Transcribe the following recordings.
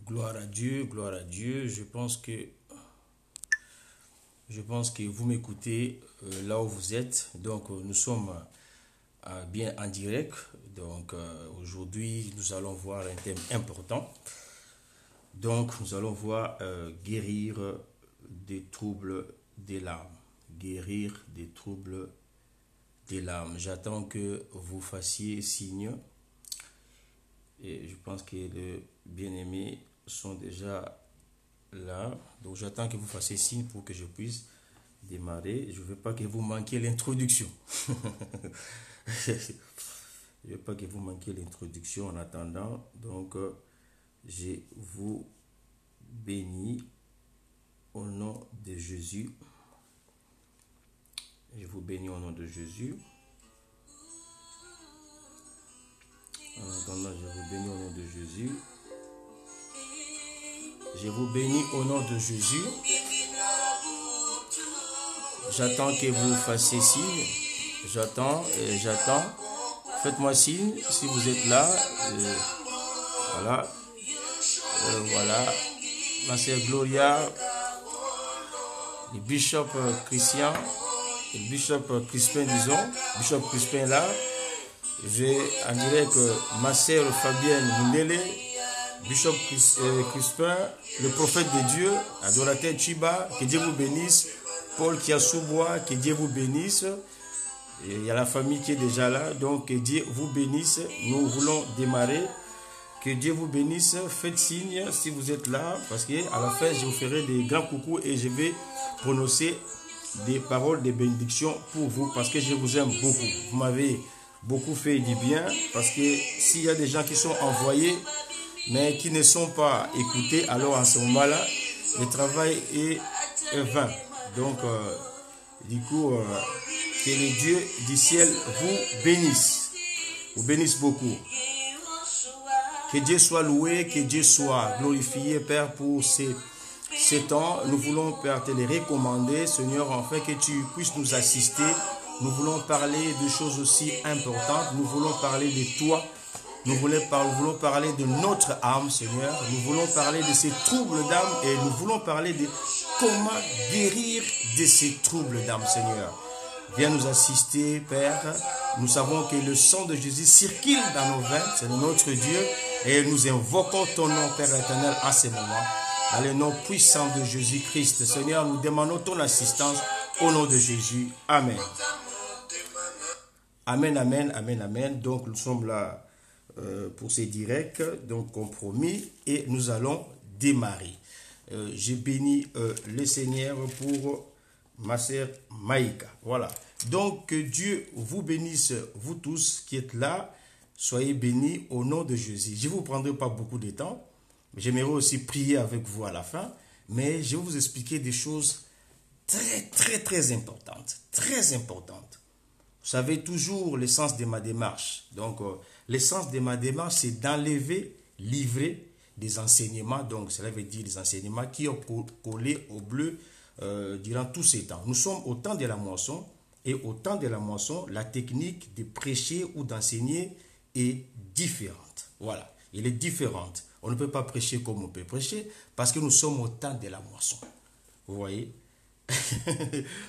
Gloire à Dieu, gloire à Dieu. Je pense que vous m'écoutez là où vous êtes. Donc, nous sommes bien en direct. Donc, aujourd'hui, nous allons voir un thème important. Donc, nous allons voir guérir des troubles des larmes. Guérir des troubles des larmes. J'attends que vous fassiez signe. Et je pense que les bien-aimés sont déjà là. Donc j'attends que vous fassiez signe pour que je puisse démarrer. Je ne veux pas que vous manquiez l'introduction. Je ne veux pas que vous manquiez l'introduction en attendant. Donc je vous bénis au nom de Jésus. Je vous bénis au nom de Jésus. En attendant, je vous bénis au nom de Jésus. Je vous bénis au nom de Jésus. J'attends que vous fassiez signe. J'attends. Faites-moi signe si vous êtes là. Voilà. Voilà. Ma sœur Gloria, le bishop Christian, le bishop Crispin, disons. Bishop Crispin est là. J'ai en direct ma sœur Fabienne Mundele, Bishop Crispin, le prophète de Dieu, adorateur Chiba, que Dieu vous bénisse. Paul Kiasoubois, que Dieu vous bénisse. Et il y a la famille qui est déjà là, donc que Dieu vous bénisse. Nous voulons démarrer. Que Dieu vous bénisse. Faites signe si vous êtes là, parce qu'à la fin, je vous ferai des grands coucous et je vais prononcer des paroles de bénédiction pour vous, parce que je vous aime beaucoup. Vous m'avez beaucoup fait du bien, parce que s'il y a des gens qui sont envoyés mais qui ne sont pas écoutés, alors à ce moment-là le travail est vain. Donc du coup que le Dieu du ciel vous bénisse beaucoup. Que Dieu soit loué, que Dieu soit glorifié, Père, pour ces temps. Nous voulons, Père, te les recommander, Seigneur, afin que tu puisses nous assister. Nous voulons parler de choses aussi importantes. Nous voulons parler de toi. Nous voulons parler de notre âme, Seigneur. Nous voulons parler de ces troubles d'âme et nous voulons parler de comment guérir de ces troubles d'âme, Seigneur. Viens nous assister, Père. Nous savons que le sang de Jésus circule dans nos veines. C'est notre Dieu. Et nous invoquons ton nom, Père éternel, à ce moment. Dans le nom puissant de Jésus-Christ, Seigneur, nous demandons ton assistance au nom de Jésus. Amen. Amen, amen, amen, amen. Donc, nous sommes là pour ces directs, donc compromis, et nous allons démarrer. J'ai béni le Seigneur pour ma sœur Maïka. Voilà. Donc, que Dieu vous bénisse, vous tous qui êtes là. Soyez bénis au nom de Jésus. Je ne vous prendrai pas beaucoup de temps. J'aimerais aussi prier avec vous à la fin. Mais je vais vous expliquer des choses très, très, très importantes. Très importantes. Vous savez toujours l'essence de ma démarche. Donc, l'essence de ma démarche, c'est d'enlever, livrer des enseignements. Donc, cela veut dire des enseignements qui ont collé au bleu durant tous ces temps. Nous sommes au temps de la moisson. Et au temps de la moisson, la technique de prêcher ou d'enseigner est différente. Voilà, elle est différente. On ne peut pas prêcher comme on peut prêcher parce que nous sommes au temps de la moisson. Vous voyez?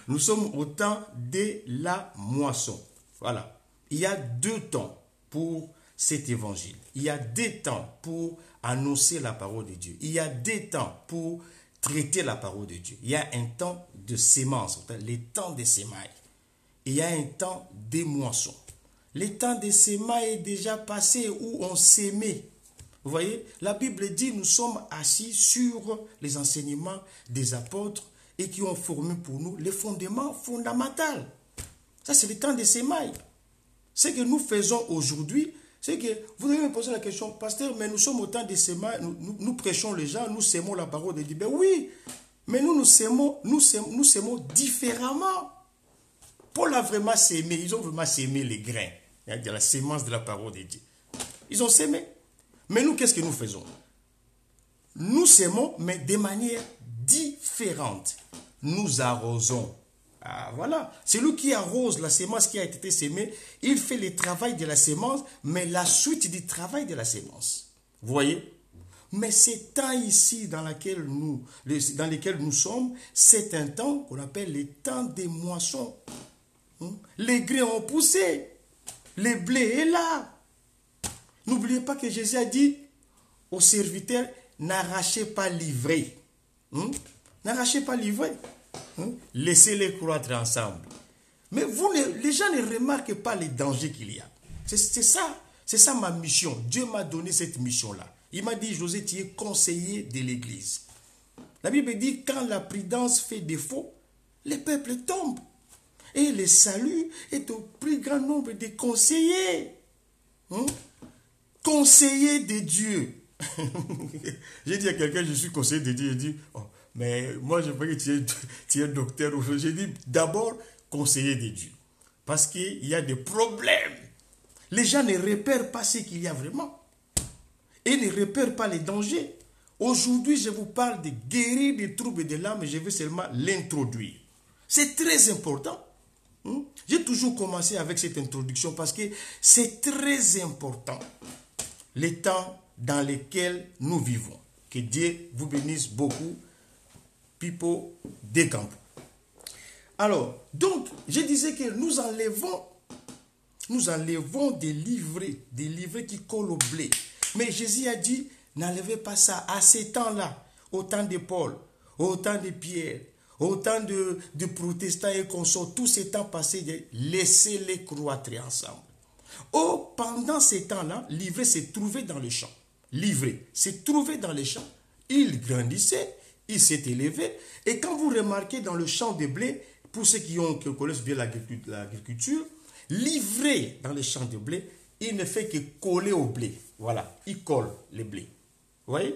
Nous sommes au temps de la moisson. Voilà. Il y a deux temps pour cet évangile. Il y a des temps pour annoncer la parole de Dieu. Il y a des temps pour traiter la parole de Dieu. Il y a un temps de sémence, les temps de sémailles. Il y a un temps de moisson. Le temps de sémailles est déjà passé où on s'aimait. Vous voyez, la Bible dit nous sommes assis sur les enseignements des apôtres et qui ont formé pour nous les fondements fondamentaux. Ça, c'est le temps de sémailles. Ce que nous faisons aujourd'hui, c'est que vous devez me poser la question, pasteur, mais nous sommes au temps de sémailles, nous prêchons les gens, nous sémons la parole de Dieu. Ben oui, mais nous sémons différemment. Paul a vraiment sémé, ils ont vraiment sémé les grains, de la sémence de la parole de Dieu. Ils ont sémé. Mais nous, qu'est-ce que nous faisons? Nous sémons, mais de manière différente. Nous arrosons. Ah, voilà. Celui qui arrose la sémence qui a été sémée, il fait le travail de la sémence, mais la suite du travail de la sémence. Vous voyez? Mais ces temps ici dans lesquels nous sommes, c'est un temps qu'on appelle les temps des moissons. Les grains ont poussé. Le blé est là. N'oubliez pas que Jésus a dit aux serviteurs, n'arrachez pas l'ivraie. N'arrachez pas l'ivraie. Laissez-les croître ensemble. Mais les gens ne remarquent pas les dangers qu'il y a. C'est ça ma mission. Dieu m'a donné cette mission-là. Il m'a dit, José, tu es conseiller de l'Église. La Bible dit, quand la prudence fait défaut, les peuples tombent. Et le salut est au plus grand nombre de conseillers. Conseiller de Dieu. J'ai dit à quelqu'un, je suis conseiller de Dieu. Il dit, oh, mais moi je veux que tu es docteur. J'ai dit, d'abord, conseiller de Dieu. Parce qu'il y a des problèmes. Les gens ne repèrent pas ce qu'il y a vraiment. Et ne repèrent pas les dangers. Aujourd'hui, je vous parle de guérir des troubles de l'âme et je veux seulement l'introduire. C'est très important. J'ai toujours commencé avec cette introduction parce que c'est très important. Les temps dans lesquels nous vivons. Que Dieu vous bénisse beaucoup. Pipo des Campos. Alors, donc, je disais que nous enlevons des livrets qui collent au blé. Mais Jésus a dit, n'enlevez pas ça. À ces temps-là, au temps de Paul, au temps de Pierre, au temps de protestants et consorts, tous ces temps passés, laissez-les croître ensemble. Oh, pendant ces temps-là, l'ivraie s'est trouvé dans le champ. L'ivraie s'est trouvé dans les champs. Il grandissait, il s'est élevé. Et quand vous remarquez dans le champ de blé, pour ceux qui connaissent bien l'agriculture, l'ivraie dans les champs de blé, il ne fait que coller au blé. Voilà, il colle les blés. Vous voyez?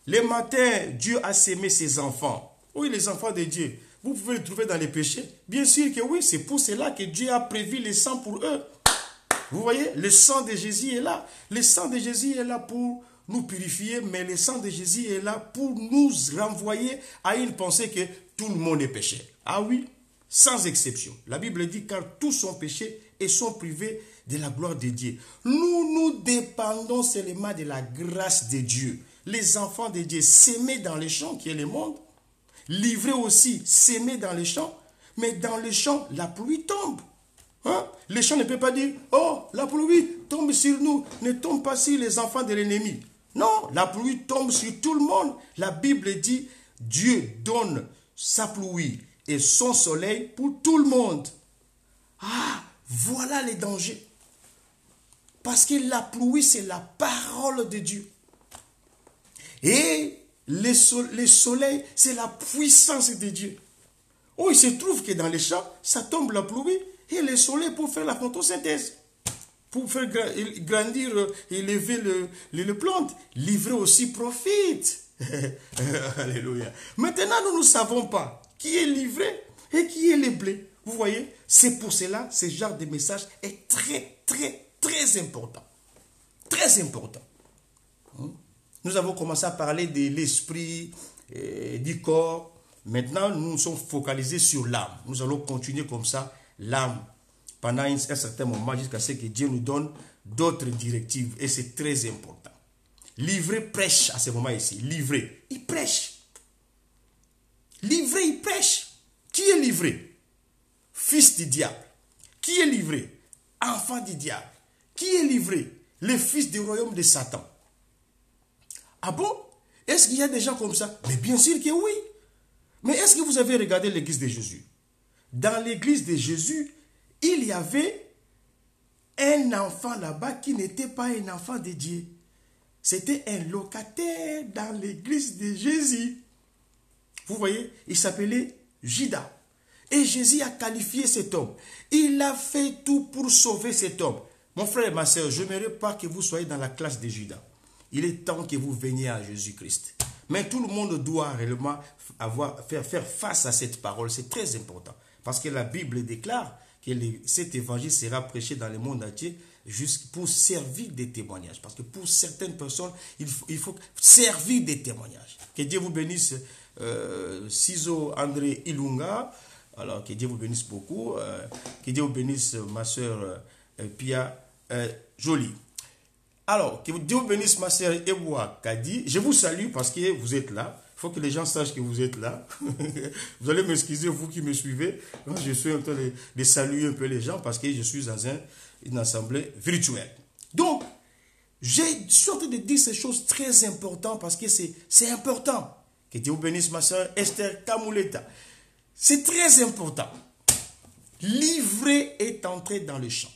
Le matin, Dieu a sémé ses enfants. Oui, les enfants de Dieu. Vous pouvez les trouver dans les péchés. Bien sûr que oui, c'est pour cela que Dieu a prévu le sang pour eux. Vous voyez, le sang de Jésus est là. Le sang de Jésus est là pour nous purifier, mais le sang de Jésus est là pour nous renvoyer à une pensée que tout le monde est péché. Ah oui, sans exception. La Bible dit car tous sont péchés et sont privés de la gloire de Dieu. Nous dépendons seulement de la grâce de Dieu. Les enfants de Dieu s'aimaient dans les champs qui est le monde, livrés aussi s'aimaient dans les champs, mais dans les champs, la pluie tombe. Les champs ne peuvent pas dire, oh, la pluie tombe sur nous, ne tombe pas sur les enfants de l'ennemi. Non, la pluie tombe sur tout le monde. La Bible dit, Dieu donne sa pluie et son soleil pour tout le monde. Ah, voilà les dangers. Parce que la pluie, c'est la parole de Dieu. Et le soleil, c'est la puissance de Dieu. Oh, il se trouve que dans les champs, ça tombe la pluie et le soleil pour faire la photosynthèse. Pour faire grandir, élever les plantes. Livrer aussi profite. Alléluia. Maintenant, nous ne savons pas qui est livré et qui est le blé. Vous voyez, c'est pour cela, ce genre de message est très, très, très important. Très important. Nous avons commencé à parler de l'esprit, du corps. Maintenant, nous nous sommes focalisés sur l'âme. Nous allons continuer comme ça, l'âme, pendant un certain moment, jusqu'à ce que Dieu nous donne d'autres directives. Et c'est très important. Livré prêche à ce moment ici. Livré, il prêche. Livré, il prêche. Qui est livré? Fils du diable. Qui est livré? Enfant du diable. Qui est livré? Le fils du royaume de Satan. Ah bon? Est-ce qu'il y a des gens comme ça? Mais bien sûr que oui. Mais est-ce que vous avez regardé l'église de Jésus? Dans l'église de Jésus, il y avait un enfant là-bas qui n'était pas un enfant de Dieu. C'était un locataire dans l'église de Jésus. Vous voyez, il s'appelait Judas. Et Jésus a qualifié cet homme. Il a fait tout pour sauver cet homme. Mon frère et ma soeur, je n'aimerais pas que vous soyez dans la classe de Judas. Il est temps que vous veniez à Jésus-Christ. Mais tout le monde doit réellement faire face à cette parole. C'est très important. Parce que la Bible déclare que cet évangile sera prêché dans le monde entier juste pour servir des témoignages. Parce que pour certaines personnes, il faut servir des témoignages. Que Dieu vous bénisse, Sizo André Ilunga. Alors, que Dieu vous bénisse beaucoup. Que Dieu vous bénisse, ma soeur Pia Jolie. Alors, que Dieu bénisse ma sœur Eboua Kadi. Je vous salue parce que vous êtes là. Il faut que les gens sachent que vous êtes là. Vous allez m'excuser, vous qui me suivez. Je suis en train de saluer un peu les gens parce que je suis dans une assemblée virtuelle. Donc, je suis en train de dire ces choses très importantes parce que c'est important. Que Dieu bénisse ma sœur Esther Kamouleta. C'est très important. L'ivraie est entré dans le champ.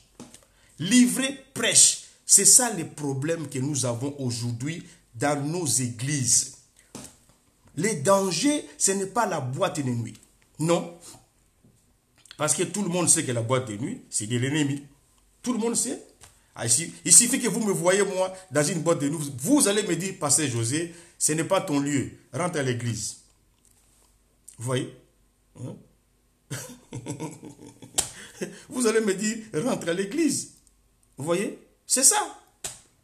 L'ivraie prêche. C'est ça le problème que nous avons aujourd'hui dans nos églises. Les dangers, ce n'est pas la boîte de nuit. Non. Parce que tout le monde sait que la boîte de nuit, c'est de l'ennemi. Tout le monde sait. Il suffit que vous me voyez, moi, dans une boîte de nuit. Vous allez me dire, Pasteur José, ce n'est pas ton lieu. Rentre à l'église. Vous voyez? Hein? Vous allez me dire, rentre à l'église. Vous voyez? C'est ça.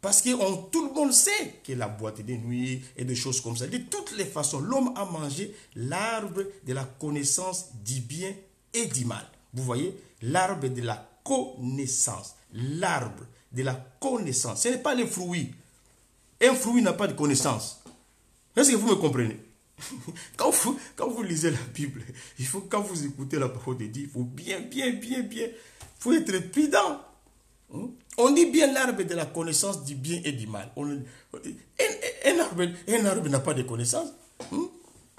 Parce que tout le monde sait que la boîte de nuit et des choses comme ça. De toutes les façons, l'homme a mangé l'arbre de la connaissance du bien et du mal. Vous voyez? L'arbre de la connaissance. L'arbre de la connaissance. Ce n'est pas les fruits. Un fruit n'a pas de connaissance. Est-ce que vous me comprenez? Quand vous lisez la Bible, quand vous écoutez la parole de Dieu, il faut bien. Il faut être prudent. On dit bien l'arbre de la connaissance du bien et du mal. Un arbre n'a pas de connaissance.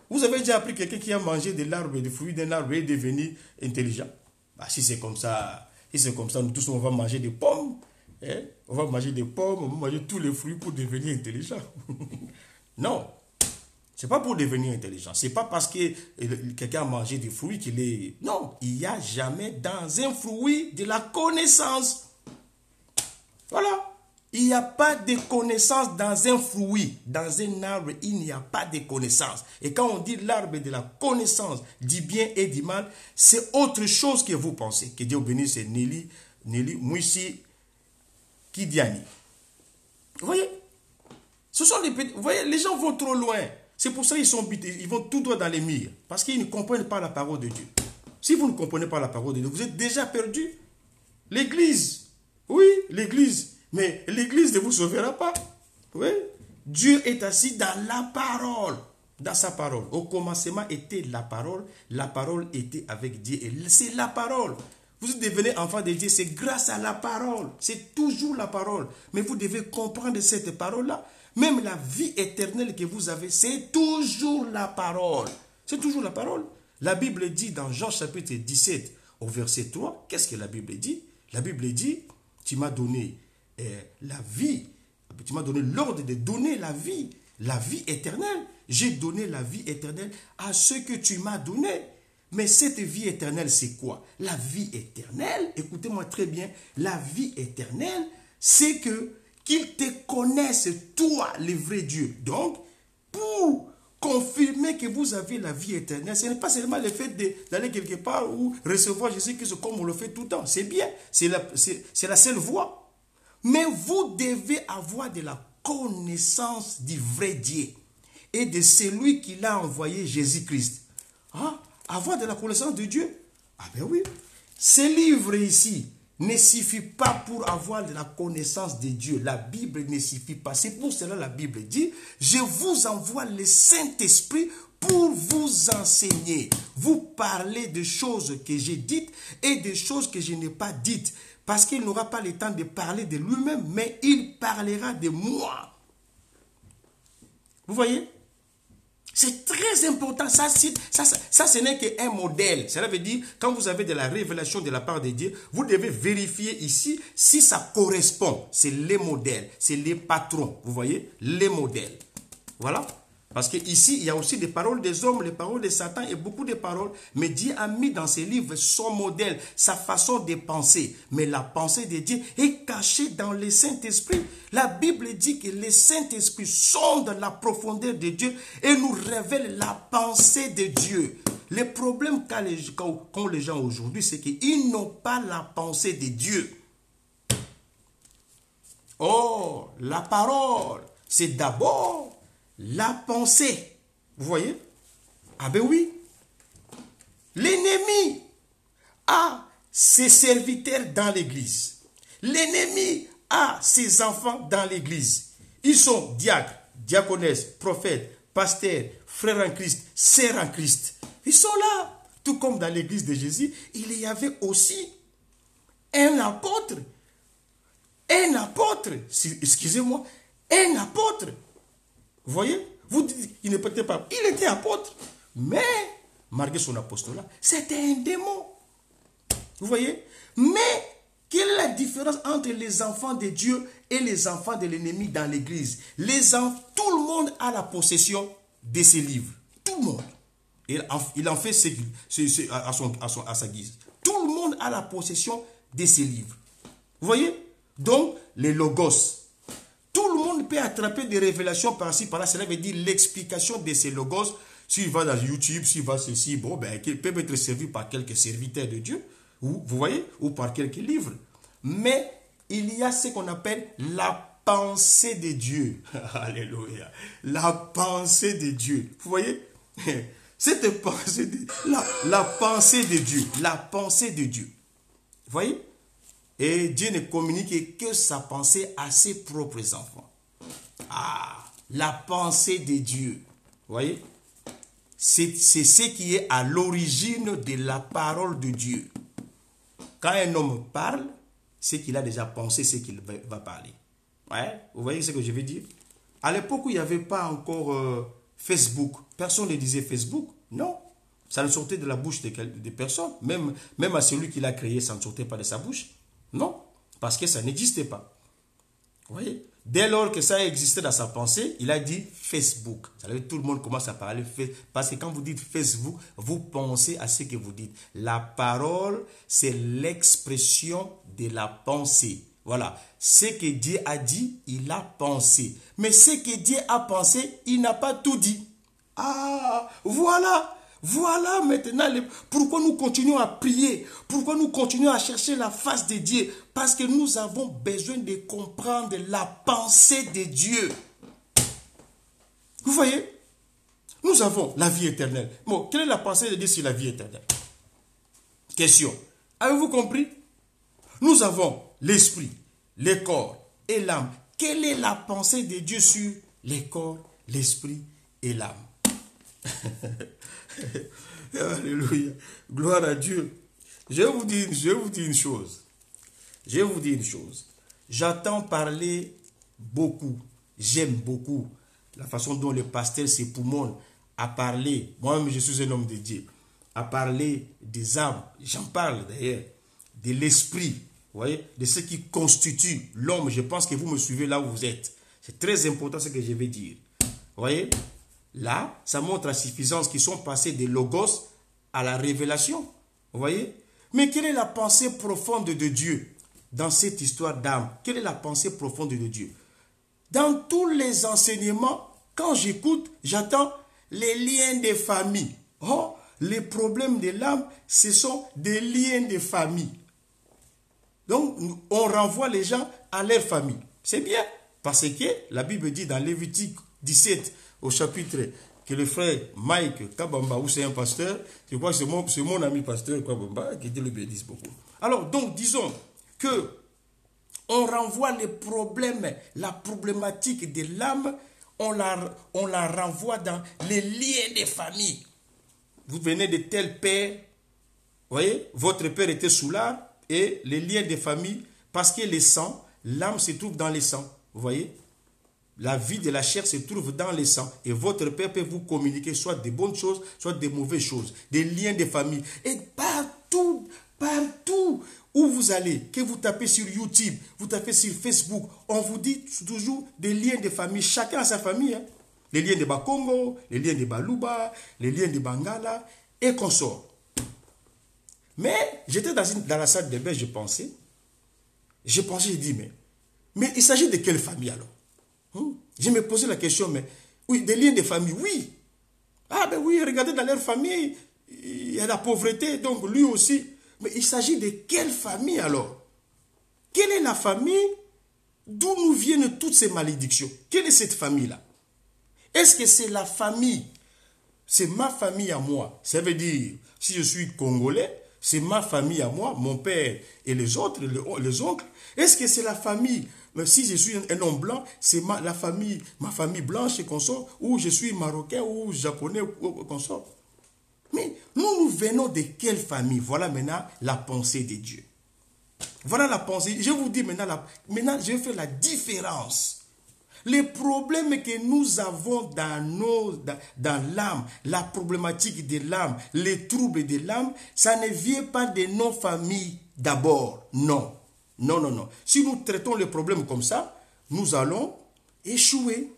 Vous avez déjà appris quelqu'un qui a mangé de l'arbre, des fruits d'un arbre et est devenu intelligent? Si c'est comme ça, nous tous on va manger des pommes. On va manger des pommes, on va manger tous les fruits pour devenir intelligent. Non. C'est pas pour devenir intelligent. C'est pas parce que quelqu'un a mangé des fruits qu'il est... Non, il n'y a jamais dans un fruit de la connaissance. Voilà. Il n'y a pas de connaissance dans un fruit. Dans un arbre, il n'y a pas de connaissance. Et quand on dit l'arbre de la connaissance du bien et du mal, c'est autre chose que vous pensez. Que Dieu bénisse Nelly Mouissi Kidiani. Vous voyez? Ce sont des petits... Vous voyez, les gens vont trop loin. C'est pour ça qu'ils vont tout droit dans les murs. Parce qu'ils ne comprennent pas la parole de Dieu. Si vous ne comprenez pas la parole de Dieu, vous êtes déjà perdu. L'église, oui, l'église. Mais l'église ne vous sauvera pas. Oui. Dieu est assis dans la parole. Dans sa parole. Au commencement était la parole était avec Dieu. Et c'est la parole. Vous devenez enfant de Dieu, c'est grâce à la parole. C'est toujours la parole. Mais vous devez comprendre cette parole-là. Même la vie éternelle que vous avez, c'est toujours la parole. C'est toujours la parole. La Bible dit dans Jean chapitre 17 au verset 3, qu'est-ce que la Bible dit? La Bible dit, tu m'as donné la vie, tu m'as donné l'ordre de donner la vie éternelle. J'ai donné la vie éternelle à ceux que tu m'as donné. Mais cette vie éternelle, c'est quoi? La vie éternelle, écoutez-moi très bien, la vie éternelle, c'est qu'ils te connaissent, toi, le vrai Dieu. Donc, pour confirmer que vous avez la vie éternelle, ce n'est pas seulement le fait d'aller quelque part ou recevoir Jésus-Christ comme on le fait tout le temps. C'est bien, c'est la seule voie. Mais vous devez avoir de la connaissance du vrai Dieu et de celui qui l'a envoyé, Jésus-Christ. Ah, avoir de la connaissance de Dieu. Ah ben oui. Ce livre ici ne suffit pas pour avoir de la connaissance de Dieu. La Bible ne suffit pas. C'est pour cela que la Bible dit, je vous envoie le Saint-Esprit pour vous enseigner. Vous parlez de choses que j'ai dites et de choses que je n'ai pas dites. Parce qu'il n'aura pas le temps de parler de lui-même, mais il parlera de moi. Vous voyez? C'est très important. Ça, ce n'est qu'un modèle. Cela veut dire, quand vous avez de la révélation de la part de Dieu, vous devez vérifier ici si ça correspond. C'est les modèles, c'est les patrons. Vous voyez? Les modèles. Voilà. Parce qu'ici, il y a aussi des paroles des hommes, les paroles de Satan et beaucoup de paroles. Mais Dieu a mis dans ses livres son modèle, sa façon de penser. Mais la pensée de Dieu est cachée dans le Saint-Esprit. La Bible dit que le Saint-Esprit sonde la profondeur de Dieu et nous révèle la pensée de Dieu. Le problème qu'ont les gens aujourd'hui, c'est qu'ils n'ont pas la pensée de Dieu. Oh, la parole, c'est d'abord la pensée. Vous voyez? Ah ben oui. L'ennemi a ses serviteurs dans l'église. L'ennemi a ses enfants dans l'église. Ils sont diacres, diaconesses, prophètes, pasteurs, frères en Christ, sœurs en Christ. Ils sont là. Tout comme dans l'église de Jésus, il y avait aussi un apôtre. Un apôtre. Excusez-moi. Un apôtre. Vous voyez? Vous dites qu'il ne peut pas. Il était apôtre. Mais, malgré son apostolat, c'était un démon. Vous voyez? Mais, quelle est la différence entre les enfants de Dieu et les enfants de l'ennemi dans l'église? Tout le monde a la possession de ces livres. Tout le monde. Il en fait à sa guise. Tout le monde a la possession de ces livres. Vous voyez? Donc, les logos. Tout le monde peut attraper des révélations par-ci, par-là. Cela veut dire l'explication de ces logos. S'il va dans YouTube, s'il va ceci, bon, ben, il peut être servi par quelques serviteurs de Dieu. Ou, vous voyez? Ou par quelques livres. Mais, il y a ce qu'on appelle la pensée de Dieu. Alléluia. La pensée de Dieu. Vous voyez? Cette pensée de, la pensée de Dieu. La pensée de Dieu. Vous voyez? Et Dieu ne communique que sa pensée à ses propres enfants. Ah, la pensée de Dieu. Vous voyez? C'est ce qui est à l'origine de la parole de Dieu. Quand un homme parle, c'est qu'il a déjà pensé ce qu'il va parler. Ouais? Vous voyez ce que je veux dire? À l'époque où il n'y avait pas encore Facebook, personne ne disait Facebook. Non. Ça ne sortait de la bouche de personne. Même à celui qui l'a créé, ça ne sortait pas de sa bouche. Non. Parce que ça n'existait pas. Vous voyez? Dès lors que ça existait dans sa pensée, il a dit Facebook. Ça veut dire, tout le monde commence à parler. Parce que quand vous dites Facebook, vous pensez à ce que vous dites. La parole, c'est l'expression de la pensée. Voilà. Ce que Dieu a dit, il a pensé. Mais ce que Dieu a pensé, il n'a pas tout dit. Ah, voilà. Voilà maintenant pourquoi nous continuons à prier, pourquoi nous continuons à chercher la face de Dieu. Parce que nous avons besoin de comprendre la pensée de Dieu. Vous voyez? Nous avons la vie éternelle. Bon, quelle est la pensée de Dieu sur la vie éternelle? Question. Avez-vous compris? Nous avons l'esprit, le corps et l'âme. Quelle est la pensée de Dieu sur le corps, l'esprit et l'âme? Alléluia. Gloire à Dieu. Je vais vous dire une chose. Je vais vous dire une chose. J'entends parler beaucoup. J'aime beaucoup la façon dont le pasteur s'époumonne à parler. Moi-même, je suis un homme de Dieu. À parler des âmes. J'en parle d'ailleurs. De l'esprit. Vous voyez? De ce qui constitue l'homme. Je pense que vous me suivez là où vous êtes. C'est très important ce que je vais dire. Vous voyez? Là, ça montre la suffisance qui sont passés des logos à la révélation. Vous voyez? Mais quelle est la pensée profonde de Dieu dans cette histoire d'âme? Quelle est la pensée profonde de Dieu? Dans tous les enseignements, quand j'écoute, j'entends les liens de famille. Oh, les problèmes de l'âme, ce sont des liens de famille. Donc, on renvoie les gens à leur famille. C'est bien, parce que la Bible dit dans Lévitique 17, au chapitre, que le frère Mike Kabamba, ou c'est un pasteur, je crois que c'est mon ami pasteur Kabamba, qui Dieu le bénisse beaucoup. Alors, donc, disons que on renvoie les problèmes, la problématique de l'âme, on la renvoie dans les liens des familles. Vous venez de tel père, vous voyez, votre père était soulard, et les liens des familles, parce que les sangs, l'âme se trouve dans les sangs, vous voyez. La vie de la chair se trouve dans les sangs. Et votre père peut vous communiquer soit des bonnes choses, soit des mauvaises choses. Des liens de famille. Et partout, partout où vous allez, que vous tapez sur YouTube, vous tapez sur Facebook, on vous dit toujours des liens de famille. Chacun a sa famille. Hein. Les liens de Bakongo, les liens de Baluba, les liens de Bangala et consorts. Mais j'étais dans la salle de bain, je pensais, j'ai dit, mais il s'agit de quelle famille alors? Je me posais la question, mais oui, des liens de famille, oui. Ah ben oui, regardez dans leur famille, il y a la pauvreté, donc lui aussi. Mais il s'agit de quelle famille alors? Quelle est la famille d'où nous viennent toutes ces malédictions? Quelle est cette famille-là? Est-ce que c'est la famille? C'est ma famille à moi. Ça veut dire, si je suis congolais, C'est ma famille à moi, mon père et les autres, les oncles. Est-ce que c'est la famille, si je suis un homme blanc, c'est ma famille blanche et qu'on sort, ou je suis marocain ou japonais ou qu'on sort. Mais nous venons de quelle famille? Voilà maintenant la pensée de Dieu. Voilà la pensée. Je vous dis maintenant, je vais faire la différence. Les problèmes que nous avons dans l'âme, la problématique de l'âme, les troubles de l'âme, ça ne vient pas de nos familles d'abord. Non. Non, non, non. Si nous traitons les problèmes comme ça, nous allons échouer.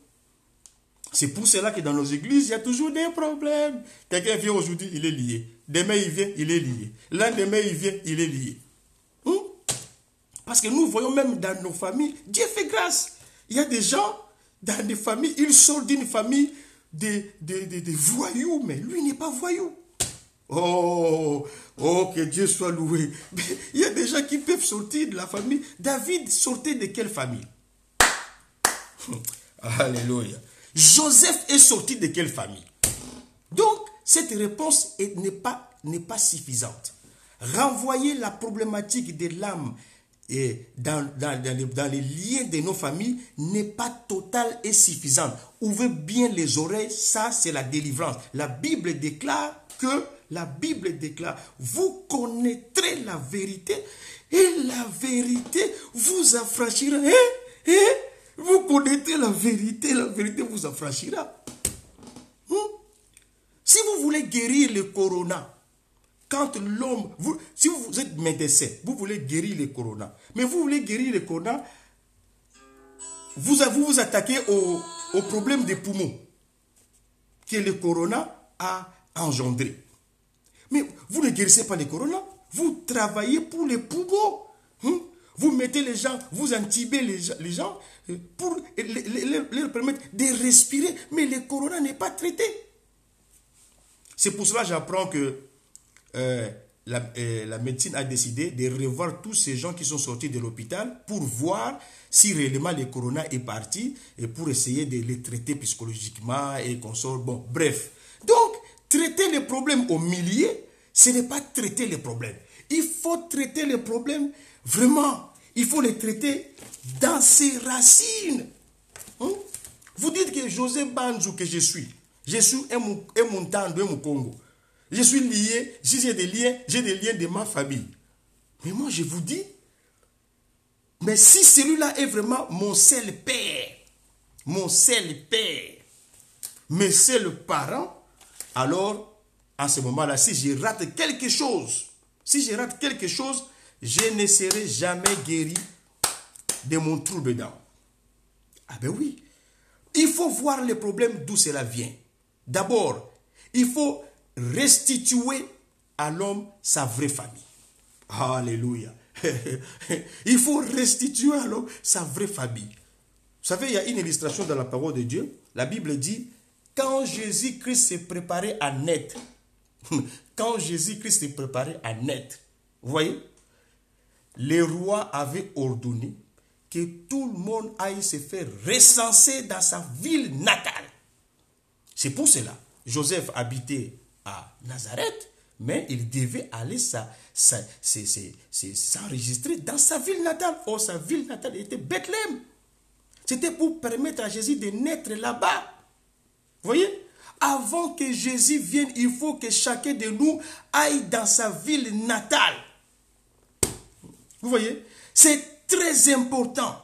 C'est pour cela que dans nos églises, il y a toujours des problèmes. Quelqu'un vient aujourd'hui, il est lié. Demain, il vient, il est lié. Lendemain, il vient, il est lié. Parce que nous voyons même dans nos familles, Dieu fait grâce. Il y a des gens dans des familles, ils sortent d'une famille de voyous, mais lui n'est pas voyou. Oh, que Dieu soit loué. Mais il y a des gens qui peuvent sortir de la famille. David sortait de quelle famille? Alléluia. Joseph est sorti de quelle famille? Donc, cette réponse n'est pas suffisante. Renvoyer la problématique de l'âme et dans les liens de nos familles n'est pas total et suffisant. Ouvrez bien les oreilles, ça c'est la délivrance. La Bible déclare, vous connaîtrez la vérité et la vérité vous affranchira. Vous connaîtrez la vérité vous affranchira. Si vous voulez guérir le corona, quand l'homme, si vous êtes médecin, vous voulez guérir le corona, mais vous voulez guérir le corona, vous attaquez au problème des poumons que le corona a engendré. Mais vous ne guérissez pas le corona, vous travaillez pour les poumons. Vous mettez les gens, vous intubez les gens pour leur permettre de respirer, mais le corona n'est pas traité. C'est pour cela que j'apprends que la médecine a décidé de revoir tous ces gens qui sont sortis de l'hôpital pour voir si réellement le corona est parti et pour essayer de les traiter psychologiquement et qu'on sort. Bon, bref. Donc, traiter les problèmes au milieu, ce n'est pas traiter les problèmes. Il faut traiter les problèmes vraiment. Il faut les traiter dans ses racines. Vous dites que José Banzou que je suis un montant de mon Congo. Je suis lié, si j'ai des liens de ma famille. Mais moi, je vous dis, mais si celui-là est vraiment mon seul père, mes seuls parents, alors, en ce moment-là, si je rate quelque chose, je ne serai jamais guéri de mon trouble d'âme. Ah ben oui. Il faut voir les problèmes d'où cela vient. D'abord, il faut restituer à l'homme sa vraie famille. Alléluia. Il faut restituer à l'homme sa vraie famille. Vous savez, il y a une illustration dans la parole de Dieu. La Bible dit, quand Jésus-Christ s'est préparé à naître, vous voyez, les rois avaient ordonné que tout le monde aille se faire recenser dans sa ville natale. C'est pour cela, Joseph habitait à Nazareth, mais il devait aller s'enregistrer dans sa ville natale. Or, sa ville natale était Bethléem. C'était pour permettre à Jésus de naître là-bas. Vous voyez? Avant que Jésus vienne, il faut que chacun de nous aille dans sa ville natale. Vous voyez? C'est très important.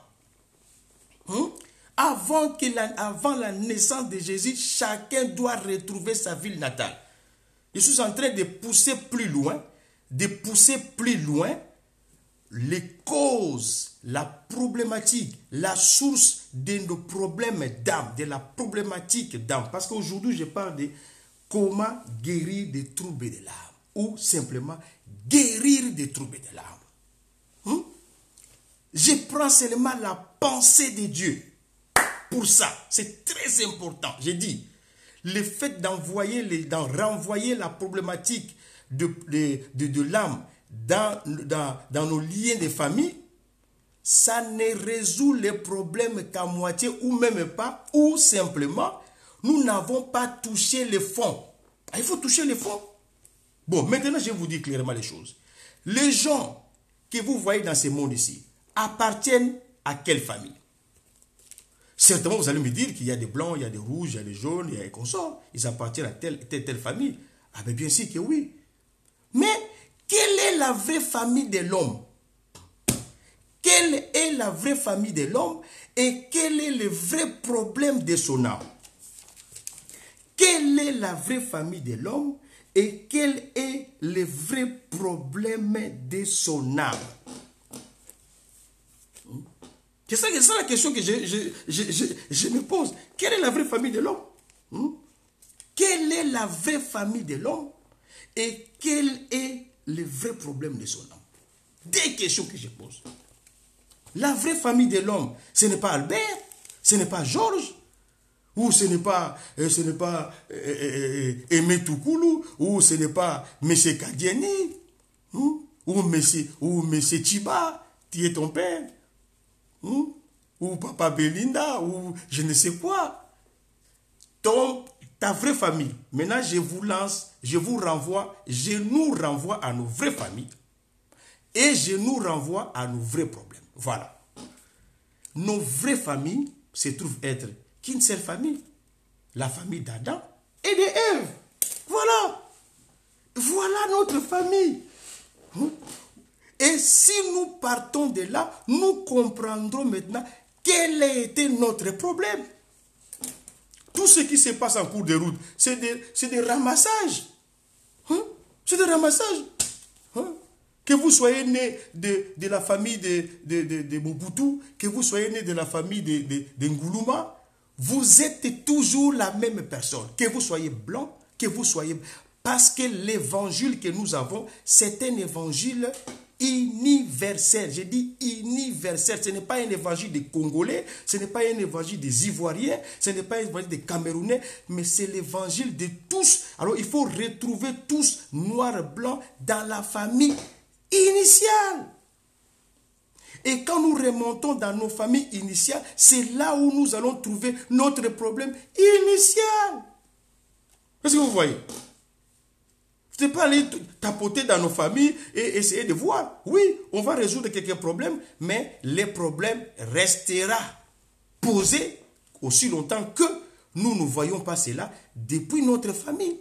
Avant la naissance de Jésus, chacun doit retrouver sa ville natale. Je suis en train de pousser plus loin les causes, la problématique, la source de nos problèmes d'âme, de la problématique d'âme. Parce qu'aujourd'hui, je parle de comment guérir des troubles de l'âme ou simplement guérir des troubles de l'âme. Je prends seulement la pensée de Dieu. Pour ça, c'est très important. J'ai dit, le fait renvoyer la problématique de l'âme dans nos liens de famille, ça ne résout les problèmes qu'à moitié ou même pas, ou simplement, nous n'avons pas touché le fond. Il faut toucher le fond. Bon, maintenant, je vais vous dire clairement les choses. Les gens que vous voyez dans ce monde ici appartiennent à quelle famille? Certainement, vous allez me dire qu'il y a des blancs, il y a des rouges, il y a des jaunes, il y a des consorts. Ils appartiennent à telle famille. Ah ben bien sûr que oui. Mais quelle est la vraie famille de l'homme? Quelle est la vraie famille de l'homme et quel est le vrai problème de son âme? Quelle est la vraie famille de l'homme et quel est le vrai problème de son âme? C'est ça la question que je me pose. Quelle est la vraie famille de l'homme? Quelle est la vraie famille de l'homme et quel est le vrai problème de son âme? Des questions que je pose. La vraie famille de l'homme, ce n'est pas Albert, ce n'est pas Georges, ou ce n'est pas Aimé Toukoulou, ou ce n'est pas M. Kadieni, ou M. Chiba, qui est ton père, ou Papa Belinda, ou je ne sais quoi. Ta vraie famille. Maintenant, je vous lance, je nous renvoie à nos vraies familles et je nous renvoie à nos vrais problèmes. Voilà. Nos vraies familles se trouvent être qu'une seule famille. La famille d'Adam et d'Ève. Voilà. Voilà notre famille. Et si nous partons de là, nous comprendrons maintenant quel a été notre problème. Tout ce qui se passe en cours de route, c'est des ramassages. C'est des ramassages. Que vous soyez né de la famille de Mobutu, que vous soyez né de la famille de Ngoulouma, vous êtes toujours la même personne. Que vous soyez blanc, que vous soyez... Parce que l'évangile que nous avons, c'est un évangile universel. Je dis universel. Ce n'est pas un évangile des Congolais, ce n'est pas un évangile des Ivoiriens, ce n'est pas un évangile des Camerounais, mais c'est l'évangile de tous. Alors il faut retrouver tous, noirs, blancs, dans la famille initiale. Et quand nous remontons dans nos familles initiales, c'est là où nous allons trouver notre problème initial. Est-ce que vous voyez? Je ne peux pas aller tapoter dans nos familles et essayer de voir. Oui, on va résoudre quelques problèmes, mais les problèmes resteront posés aussi longtemps que nous ne voyons pas cela depuis notre famille.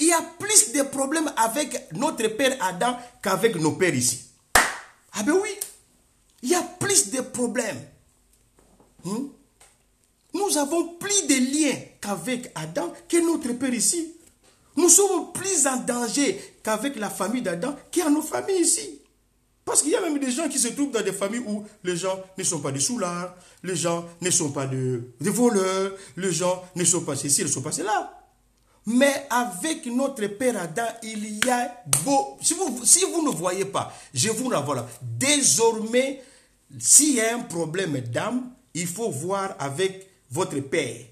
Il y a plus de problèmes avec notre père Adam qu'avec nos pères ici. Ah ben oui, il y a plus de problèmes. Nous avons plus de liens qu'avec Adam que notre père ici. Nous sommes plus en danger qu'avec la famille d'Adam qu'à nos familles ici. Parce qu'il y a même des gens qui se trouvent dans des familles où les gens ne sont pas des soulards, les gens ne sont pas des voleurs, les gens ne sont pas ceci, ne sont pas cela. Mais avec notre père Adam, il y a beau... Si vous ne voyez pas, je vous renvoie là. Désormais, s'il y a un problème d'âme, il faut voir avec votre père.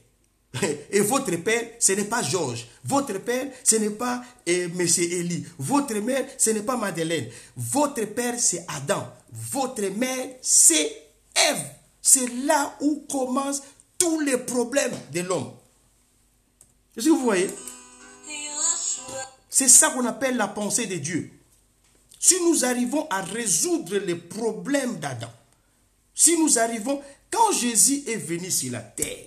Et votre père, ce n'est pas Georges. Votre père, ce n'est pas M. Eli. Votre mère, ce n'est pas Madeleine. Votre père, c'est Adam. Votre mère, c'est Ève. C'est là où commencent tous les problèmes de l'homme. Est-ce que vous voyez? C'est ça qu'on appelle la pensée de Dieu. Si nous arrivons à résoudre les problèmes d'Adam, si nous arrivons, quand Jésus est venu sur la terre,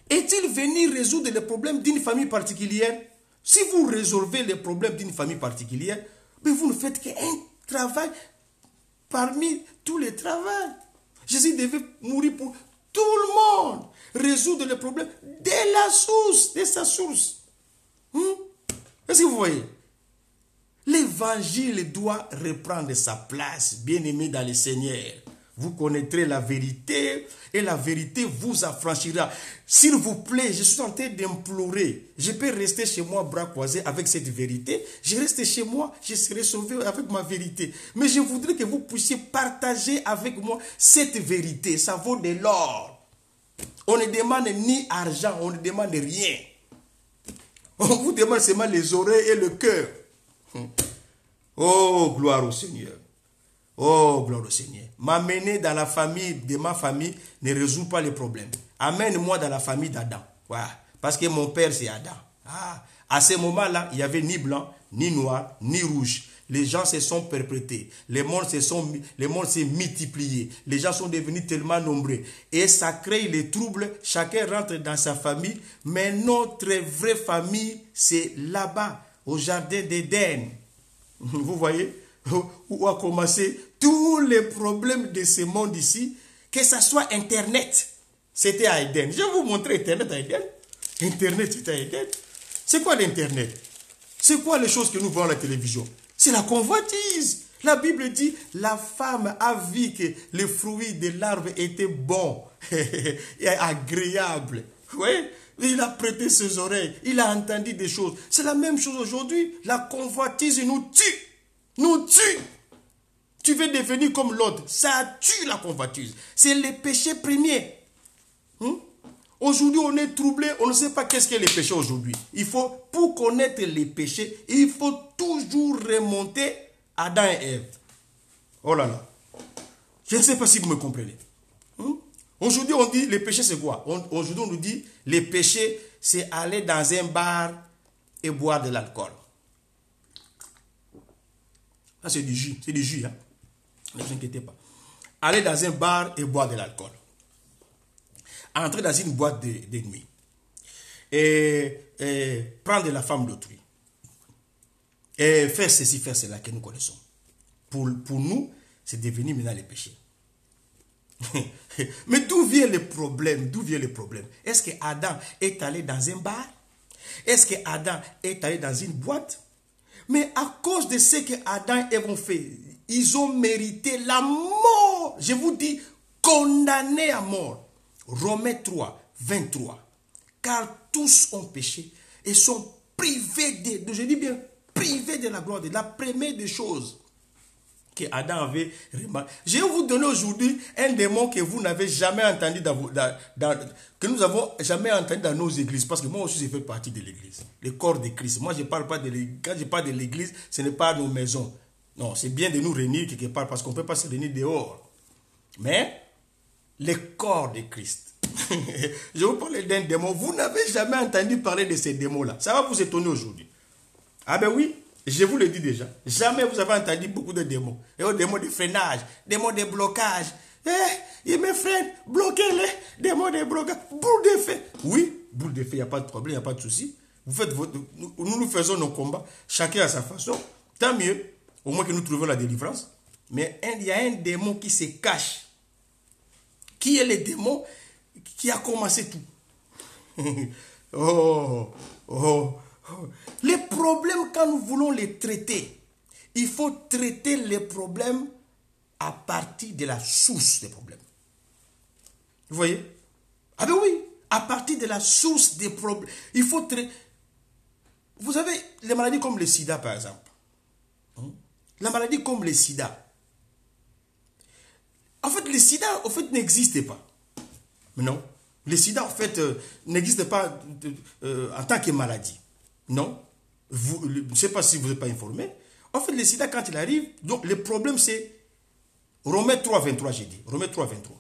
est-il venu résoudre les problèmes d'une famille particulière? Si vous résolvez les problèmes d'une famille particulière, mais vous ne faites qu'un travail parmi tous les travaux. Jésus devait mourir pour tout le monde. Résoudre les problèmes de la source, de sa source. Est-ce que vous voyez? L'évangile doit reprendre sa place, bien-aimé dans le Seigneur. Vous connaîtrez la vérité et la vérité vous affranchira. S'il vous plaît, je suis en train d'implorer. Je peux rester chez moi bras croisés avec cette vérité. Je reste chez moi, je serai sauvé avec ma vérité. Mais je voudrais que vous puissiez partager avec moi cette vérité. Ça vaut de l'or. On ne demande ni argent, on ne demande rien. On vous demande seulement les oreilles et le cœur. Oh, gloire au Seigneur. Oh, gloire au Seigneur. M'amener dans la famille de ma famille ne résout pas les problèmes. Amène-moi dans la famille d'Adam. Voilà. Parce que mon père, c'est Adam. Ah, à ce moment-là, il n'y avait ni blanc, ni noir, ni rouge. Les gens se sont perpétrés. Les mondes s'est multiplié. Les gens sont devenus tellement nombreux. Et ça crée les troubles. Chacun rentre dans sa famille. Mais notre vraie famille, c'est là-bas, au jardin d'Éden. Vous voyez? Où a commencé tous les problèmes de ce monde ici. Que ce soit Internet. C'était à Éden. Je vais vous montrer Internet à Éden. Internet, c'était à Éden. C'est quoi l'Internet? C'est quoi les choses que nous voyons à la télévision? C'est la convoitise. La Bible dit, la femme a vu que les fruits de l'arbre étaient bons et agréables. Oui, il a prêté ses oreilles, il a entendu des choses. C'est la même chose aujourd'hui. La convoitise nous tue. Nous tue. Tu veux devenir comme l'autre. Ça tue la convoitise. C'est le péché premier. Aujourd'hui, on est troublé, on ne sait pas qu'est-ce qu'est le péché aujourd'hui. Pour connaître les péchés, il faut toujours remonter à Adam et Ève. Oh là là. Je ne sais pas si vous me comprenez. Aujourd'hui, on dit, les péchés, c'est quoi? Aujourd'hui, on nous dit, les péchés, c'est aller dans un bar et boire de l'alcool. Ça, c'est du jus, hein. Ne vous inquiétez pas. Aller dans un bar et boire de l'alcool. Entrer dans une boîte de nuit et prendre la femme d'autrui et faire ceci, faire cela que nous connaissons. Pour nous, c'est devenu maintenant le péché. Mais d'où vient le problème? D'où vient le problème? Est-ce que Adam est allé dans un bar? Est-ce que Adam est allé dans une boîte? Mais à cause de ce que Adam et Ève ont fait, ils ont mérité la mort. Je vous dis, condamnés à mort. Romains 3, 23. Car tous ont péché et sont privés je dis bien, privés de la gloire, de la première des choses que Adam avait remarqué. Je vais vous donner aujourd'hui un démon que vous n'avez jamais entendu que nous avons jamais entendu dans nos églises. Parce que moi aussi, je fais partie de l'église. Le corps de Christ. Moi, je parle pas de l'église. Quand je parle de l'église, ce n'est pas nos maisons. Non, c'est bien de nous réunir quelque part parce qu'on ne peut pas se réunir dehors. Mais le corps de Christ. Je vous parle d'un démon. Vous n'avez jamais entendu parler de ces démons-là. Ça va vous étonner aujourd'hui. Ah ben oui, je vous le dis déjà. Jamais vous avez entendu beaucoup de démons. Et aux démons de freinage, démons de blocage. Il me freine, bloquez-les. Démons de blocage, boule de feu. Oui, boule de feu, il n'y a pas de problème, il n'y a pas de souci. Vous faites nous faisons nos combats, chacun à sa façon. Tant mieux, au moins que nous trouvons la délivrance. Mais il y a un démon qui se cache. Qui est le démon qui a commencé tout? Les problèmes, quand nous voulons les traiter, il faut traiter les problèmes à partir de la source des problèmes. Vous voyez? Ah ben oui, à partir de la source des problèmes. Il faut traiter. Vous avez les maladies comme le sida, par exemple. La maladie comme le sida. En fait, le sida, n'existe pas. Mais non. Le sida, en fait, n'existe pas en tant que maladie. Non. Je ne sais pas si vous n'êtes pas informé. En fait, le sida, quand il arrive, donc le problème, c'est Romains 3, 23, j'ai dit. Romains 3, 23.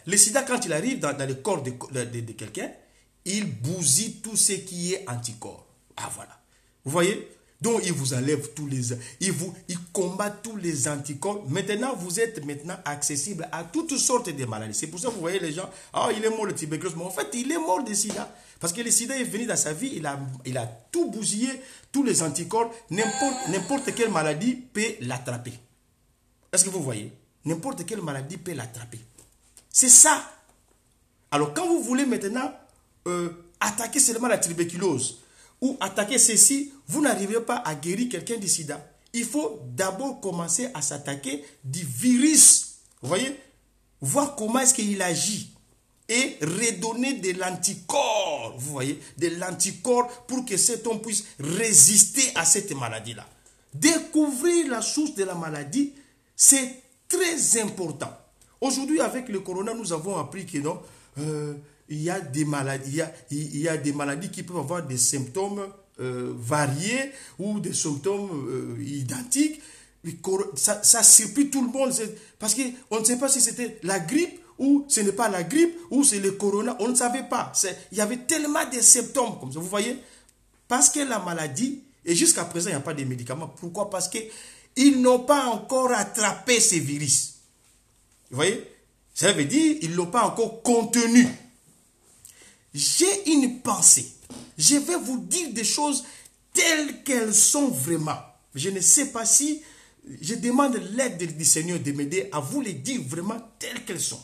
Le sida, quand il arrive dans le corps de quelqu'un, il bousille tout ce qui est anticorps. Ah, voilà. Vous voyez? Donc, il vous enlève il combat tous les anticorps. Maintenant, vous êtes accessible à toutes sortes de maladies. C'est pour ça que vous voyez les gens, il est mort de tuberculose. Mais en fait, il est mort de sida. Parce que le sida est venu dans sa vie, il a tout bousillé, tous les anticorps. N'importe quelle maladie peut l'attraper. Est-ce que vous voyez? N'importe quelle maladie peut l'attraper. C'est ça. Alors, quand vous voulez maintenant attaquer seulement la tuberculose, ou attaquer ceci, vous n'arriverez pas à guérir quelqu'un du sida. Il faut d'abord commencer à s'attaquer du virus. Vous voyez? Voir comment est-ce qu'il agit. Et redonner de l'anticorps. Vous voyez? De l'anticorps pour que cet homme puisse résister à cette maladie-là. Découvrir la source de la maladie, c'est très important. Aujourd'hui, avec le corona, nous avons appris que non... il y a des maladies, il y a des maladies qui peuvent avoir des symptômes variés ou des symptômes identiques. Ça surprit tout le monde parce qu'on ne sait pas si c'était la grippe ou ce n'est pas la grippe, ou c'est le corona. On ne savait pas. Il y avait tellement de symptômes comme ça. Vous voyez? Parce que la maladie, et jusqu'à présent, il n'y a pas de médicaments. Pourquoi? Parce qu'ils n'ont pas encore attrapé ces virus. Vous voyez? Ça veut dire qu'ils ne l'ont pas encore contenu. J'ai une pensée. Je vais vous dire des choses telles qu'elles sont vraiment. Je ne sais pas si je demande l'aide du Seigneur de m'aider à vous les dire vraiment telles qu'elles sont.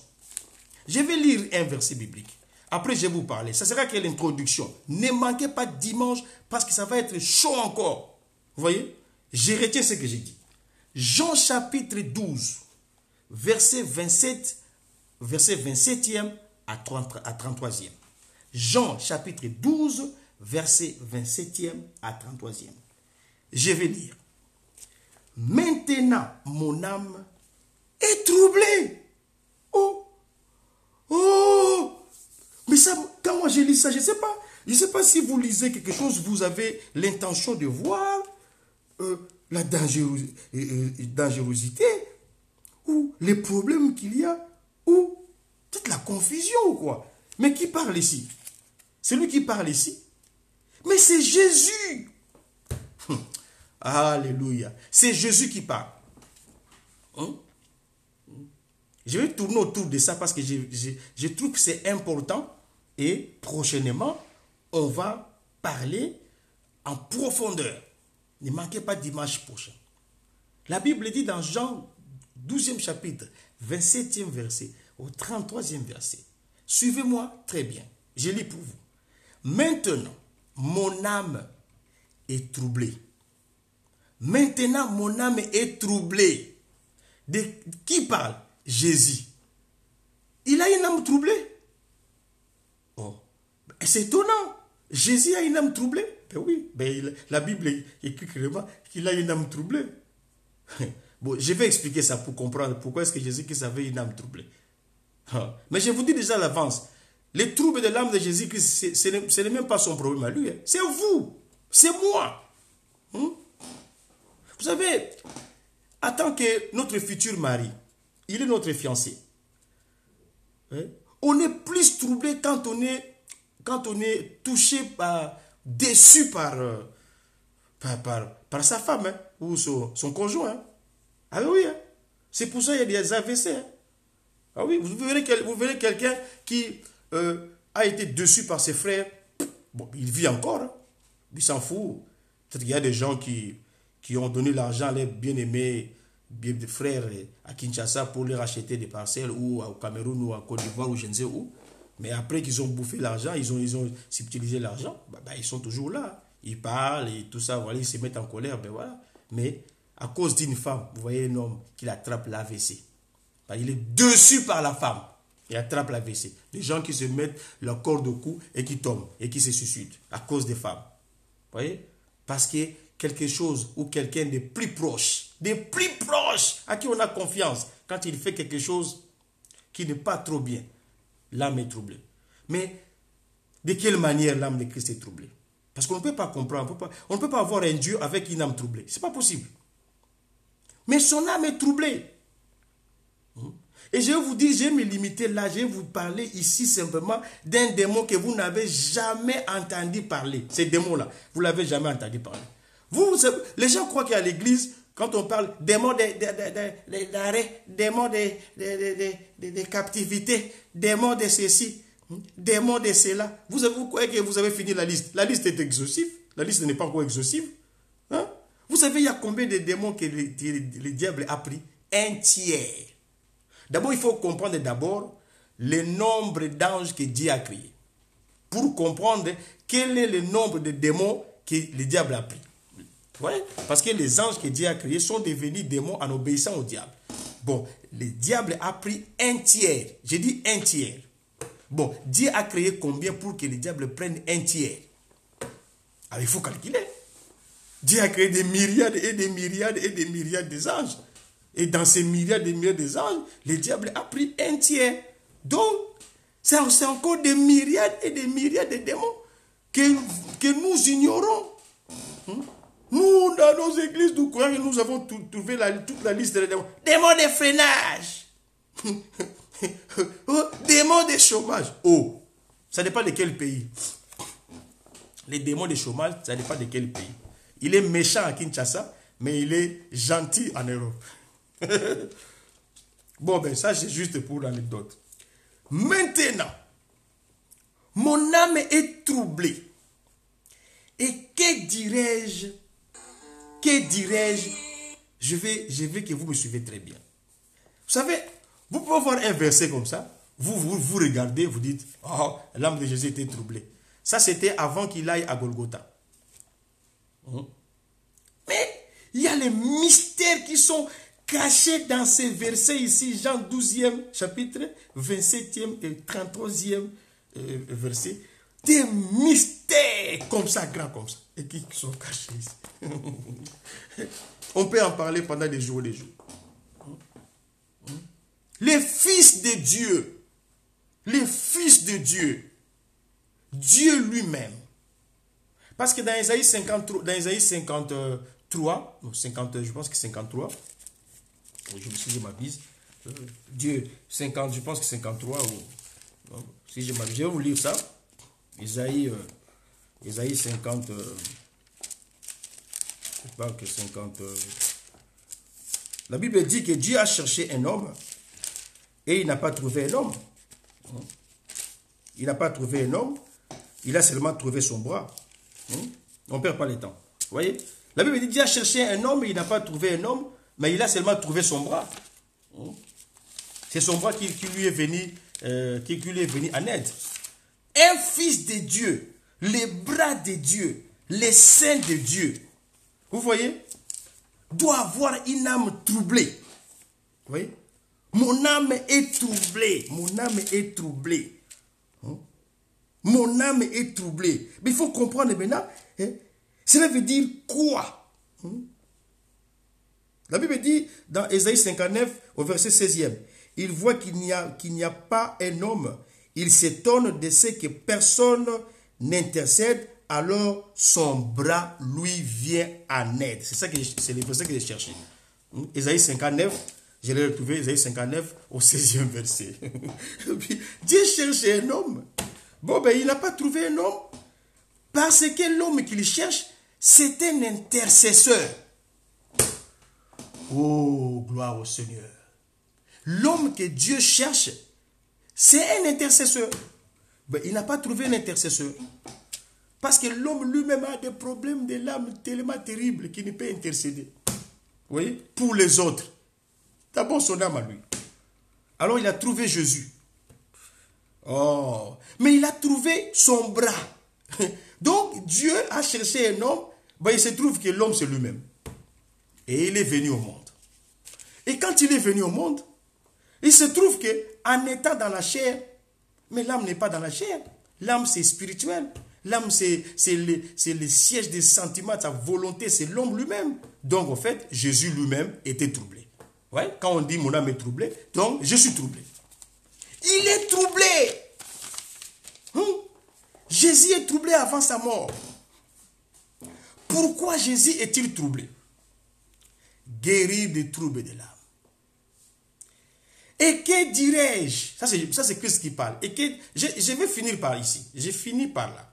Je vais lire un verset biblique. Après, je vais vous parler. Ça sera que l'introduction. Ne manquez pas dimanche parce que ça va être chaud encore. Vous voyez? Je retiens ce que j'ai dit. Jean chapitre 12, verset 27, verset 27e à 33e. Jean chapitre 12, verset 27e à 33e. Je vais lire. Maintenant, mon âme est troublée. Oh, oh. Mais ça, quand moi je lis ça, je ne sais pas. Je ne sais pas si vous lisez quelque chose, vous avez l'intention de voir la dangerosité ou les problèmes qu'il y a ou toute la confusion ou quoi. Mais qui parle ici? C'est lui qui parle ici. Mais c'est Jésus. Alléluia. C'est Jésus qui parle. Je vais tourner autour de ça parce que je trouve que c'est important. Et prochainement, on va parler en profondeur. Ne manquez pas dimanche prochain. La Bible dit dans Jean 12e chapitre, 27e verset, au 33e verset. Suivez-moi très bien. Je lis pour vous. Maintenant, mon âme est troublée. Maintenant, mon âme est troublée. De qui parle? Jésus. Il a une âme troublée. Oh, c'est étonnant. Jésus a une âme troublée. Ben oui, la Bible écrit clairement qu'il a une âme troublée. Bon, je vais expliquer ça pour comprendre pourquoi est-ce que Jésus avait une âme troublée. Mais je vous dis déjà à l'avance, les troubles de l'âme de Jésus-Christ, ce n'est même pas son problème à lui. Hein. C'est vous. C'est moi. Vous savez, en tant que notre futur mari, il est notre fiancé. Hein? On est plus troublé quand on est touché déçu par sa femme hein, ou son conjoint. Hein. Ah oui, hein. C'est pour ça qu'il y a des AVC. Hein. Ah oui, vous verrez quelqu'un qui a été déçu par ses frères. Bon, il vit encore. Hein. Il s'en fout. Peut-être qu'il y a des gens qui ont donné l'argent à leurs bien-aimés frères à Kinshasa pour leur acheter des parcelles ou au Cameroun ou à Côte d'Ivoire ou je ne sais où. Mais après qu'ils ont bouffé l'argent, ils ont subtilisé l'argent, ils sont toujours là. Ils parlent et tout ça, voilà, ils se mettent en colère, voilà. Mais à cause d'une femme, vous voyez un homme qui attrape l'AVC. Il est déçu par la femme. Il attrape l'AVC. Des gens qui se mettent leur corde au cou et qui tombent et qui se suicident à cause des femmes. Vous voyez? Parce que quelque chose ou quelqu'un de plus proche, à qui on a confiance, quand il fait quelque chose qui n'est pas trop bien, l'âme est troublée. Mais de quelle manière l'âme de Christ est troublée? Parce qu'on ne peut pas comprendre, on ne peut pas avoir un Dieu avec une âme troublée. Ce n'est pas possible. Mais son âme est troublée. Et je vais vous dire, je vais me limiter là, je vais vous parler ici simplement d'un démon que vous n'avez jamais entendu parler. Ces démons-là, vous ne l'avez jamais entendu parler. Les gens croient qu'à l'église, quand on parle démons d'arrêt, démons de captivité, démons de ceci, démons de cela, vous croyez que vous avez fini la liste. La liste est exhaustive. La liste n'est pas encore exhaustive. Hein? Vous savez, il y a combien de démons que le diable a pris? Un tiers. D'abord, il faut comprendre le nombre d'anges que Dieu a créés. Pour comprendre quel est le nombre de démons que le diable a pris. Ouais, parce que les anges que Dieu a créés sont devenus démons en obéissant au diable. Bon, le diable a pris un tiers. J'ai dit un tiers. Bon, Dieu a créé combien pour que le diable prenne un tiers? Alors, il faut calculer. Dieu a créé des myriades et des myriades et des myriades d'anges. Et dans ces myriades et myriades d'anges, le diable a pris un tiers. Donc, c'est encore des myriades et des myriades de démons que nous ignorons. Nous, dans nos églises, nous avons trouvé toute la liste des démons. Démons de freinage. Oh, démon de chômage. Oh, ça dépend de quel pays. Les démons de chômage, ça dépend de quel pays. Il est méchant à Kinshasa, mais il est gentil en Europe. Bon, ben ça, c'est juste pour l'anecdote. Maintenant, mon âme est troublée. Et que dirais-je? Que dirais-je? Je veux que vous me suivez très bien. Vous savez, vous pouvez voir un verset comme ça. Vous regardez, vous dites, oh, l'âme de Jésus était troublée. Ça, c'était avant qu'il aille à Golgotha. Mais il y a les mystères qui sont cachés dans ces versets ici. Jean 12e chapitre, 27e et 33e verset. Des mystères comme ça, grands comme ça. Et qui sont cachés ici. On peut en parler pendant des jours et des jours. Les fils de Dieu. Les fils de Dieu. Dieu lui-même. Parce que dans Isaïe 53, non, 50, je pense que 53, je me suis dit ma bise, Dieu, 50, je pense que 53, non, si je m'abuse, je vais vous lire ça. Isaïe 50, je parle que 50. La Bible dit que Dieu a cherché un homme et il n'a pas trouvé un homme. Il n'a pas trouvé un homme, il a seulement trouvé son bras. On ne perd pas le temps. Vous voyez? La Bible dit Dieu a cherché un homme et il n'a pas trouvé un homme, mais il a seulement trouvé son bras. C'est son bras qui lui est venu en aide. Un fils de Dieu, les bras de Dieu, les seins de Dieu, vous voyez, doit avoir une âme troublée. Vous voyez? Mon âme est troublée. Mon âme est troublée. Mon âme est troublée. Mais il faut comprendre maintenant, cela veut dire quoi? La Bible dit dans Ésaïe 59 au verset 16e, il voit qu'il n'y a pas un homme. Il s'étonne de ce que personne n'intercède, alors son bras lui vient en aide. C'est le verset que j'ai cherché. Ésaïe 59, je l'ai retrouvé, Ésaïe 59 au 16e verset. Dieu cherche un homme. Bon, ben, il n'a pas trouvé un homme parce que l'homme qu'il cherche, c'est un intercesseur. Oh, gloire au Seigneur. L'homme que Dieu cherche, c'est un intercesseur. Ben, il n'a pas trouvé un intercesseur. Parce que l'homme lui-même a des problèmes de l'âme tellement terribles qu'il ne peut intercéder. Vous voyez? Pour les autres. D'abord son âme à lui. Alors il a trouvé Jésus. Oh, mais il a trouvé son bras. Donc Dieu a cherché un homme. Ben, il se trouve que l'homme c'est lui-même. Et il est venu au monde. Et quand il est venu au monde, il se trouve qu'en étant dans la chair, mais l'âme n'est pas dans la chair. L'âme c'est spirituel. L'âme c'est le siège des sentiments, de sa volonté, c'est l'homme lui-même. Donc en fait, Jésus lui-même était troublé. Ouais? Quand on dit mon âme est troublée, donc je suis troublé. Il est troublé. Jésus est troublé avant sa mort. Pourquoi Jésus est-il troublé? Guérir des troubles de l'âme. Et que dirais-je? Ça c'est Christ qui parle. Et que je vais finir par ici. J'ai fini par là.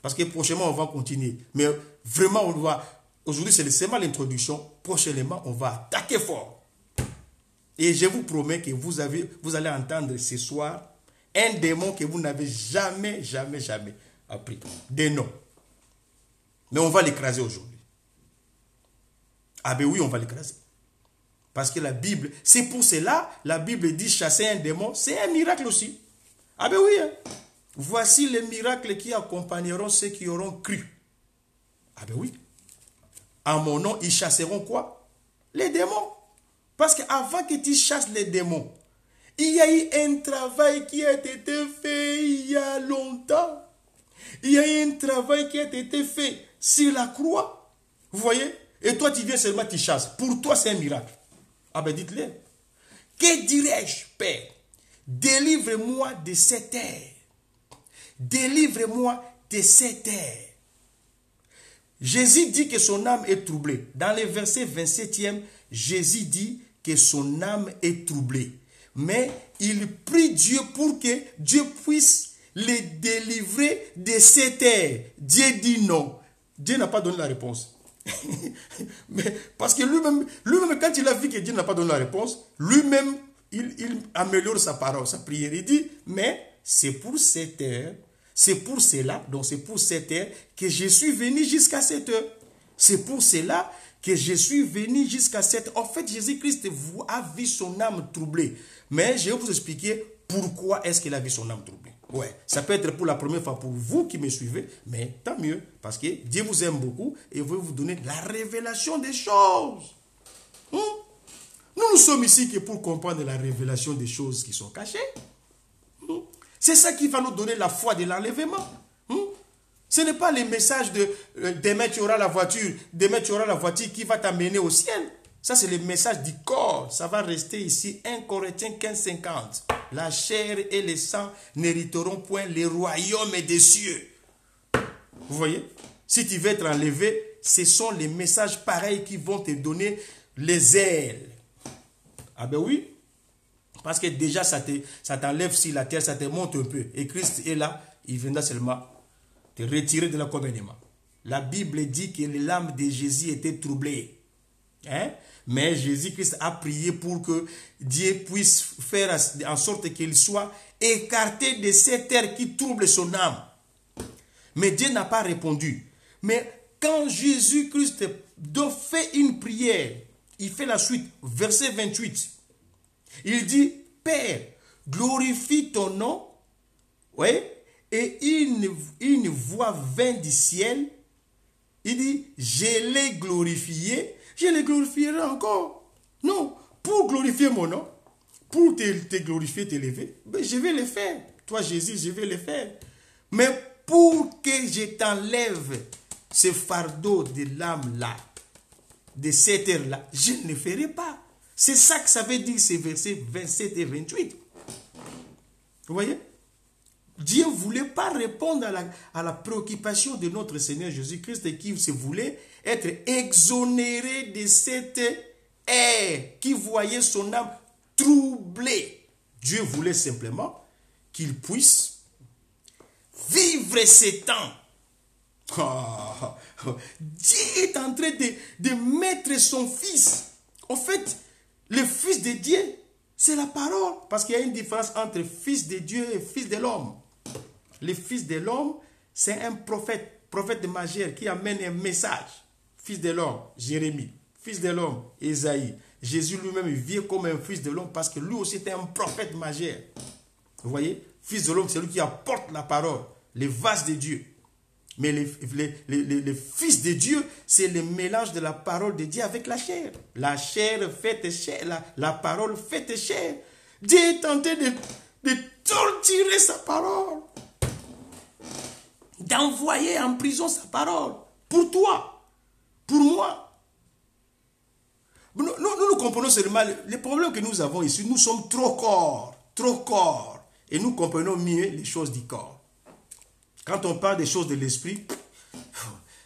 Parce que prochainement on va continuer. Mais vraiment on doit... Aujourd'hui c'est seulement l'introduction. Prochainement on va attaquer fort. Et je vous promets que vous allez entendre ce soir un démon que vous n'avez jamais appris. Des noms. Mais on va l'écraser aujourd'hui. Ah ben oui, on va l'écraser. Parce que la Bible, c'est pour cela, la Bible dit chasser un démon, c'est un miracle aussi. Ah ben oui. Voici les miracles qui accompagneront ceux qui auront cru. Ah ben oui. En mon nom, ils chasseront quoi? Les démons. Parce qu'avant que tu chasses les démons, il y a eu un travail qui a été fait il y a longtemps. Il y a eu un travail qui a été fait sur la croix. Vous voyez? Et toi, tu viens seulement, tu chasses. Pour toi, c'est un miracle. Ah ben dites-le. Que dirais-je, Père? Délivre-moi de cette ère. Délivre-moi de cette ère. Jésus dit que son âme est troublée. Dans le verset 27e, Jésus dit que son âme est troublée. mais il prie Dieu pour que Dieu puisse les délivrer de cette terre. Dieu dit non. Dieu n'a pas donné la réponse. Mais parce que lui-même, quand il a vu que Dieu n'a pas donné la réponse, lui-même, il améliore sa parole, sa prière. Il dit, mais c'est pour cette heure, c'est pour cela, donc c'est pour cette heure que je suis venu jusqu'à cette heure. C'est pour cela que je suis venu jusqu'à cette heure. En fait, Jésus-Christ a vu son âme troublée. Mais je vais vous expliquer pourquoi est-ce qu'il a vu son âme troublée. Ouais, ça peut être pour la première fois pour vous qui me suivez, mais tant mieux, parce que Dieu vous aime beaucoup et veut vous donner la révélation des choses. Nous sommes ici que pour comprendre la révélation des choses qui sont cachées. C'est ça qui va nous donner la foi de l'enlèvement. Ce n'est pas les messages de demain tu auras la voiture, demain tu auras la voiture qui va t'amener au ciel. Ça, c'est le message du corps. Ça va rester ici. 1 Corinthiens 15:50. La chair et le sang n'hériteront point les royaumes des cieux. Vous voyez? Si tu veux être enlevé, ce sont les messages pareils qui vont te donner les ailes. Ah ben oui. Parce que déjà, ça t'enlève sur la terre, ça te monte un peu. Et Christ est là, il viendra seulement te retirer de l'accompagnement. La Bible dit que l'âme de Jésus était troublée. Hein? Mais Jésus-Christ a prié pour que Dieu puisse faire en sorte qu'il soit écarté de cette terre qui trouble son âme. Mais Dieu n'a pas répondu. Mais quand Jésus-Christ fait une prière, il fait la suite, verset 28. Il dit, Père, glorifie ton nom. Oui. Et une voix vint du ciel. Il dit, je l'ai glorifié. Je le glorifierai encore. Non, pour glorifier mon nom, pour te glorifier, t'élever, ben je vais le faire. Toi, Jésus, je vais le faire. Mais pour que je t'enlève ce fardeau de l'âme-là, de cette terre-là, je ne le ferai pas. C'est ça que ça veut dire ces versets 27 et 28. Vous voyez? Dieu ne voulait pas répondre à la préoccupation de notre Seigneur Jésus-Christ qui se voulait être exonéré de cette ère qui voyait son âme troublée. Dieu voulait simplement qu'il puisse vivre ces temps. Dieu est en train de mettre son fils. En fait, le fils de Dieu, c'est la parole. Parce qu'il y a une différence entre fils de Dieu et fils de l'homme. Le fils de l'homme, c'est un prophète majeur qui amène un message. Fils de l'homme, Jérémie. Fils de l'homme, Ésaïe. Jésus lui-même vient comme un fils de l'homme parce que lui aussi était un prophète majeur. Vous voyez? Fils de l'homme, c'est lui qui apporte la parole, les vases de Dieu. Mais le fils de Dieu, c'est le mélange de la parole de Dieu avec la chair. La chair faite chair, la parole faite chair. Dieu est tenté de torturer sa parole. D'envoyer en prison sa parole. Pour toi. Pour moi. Nous comprenons seulement les problèmes que nous avons ici. Nous sommes trop corps. Trop corps. Et nous comprenons mieux les choses du corps. Quand on parle des choses de l'esprit,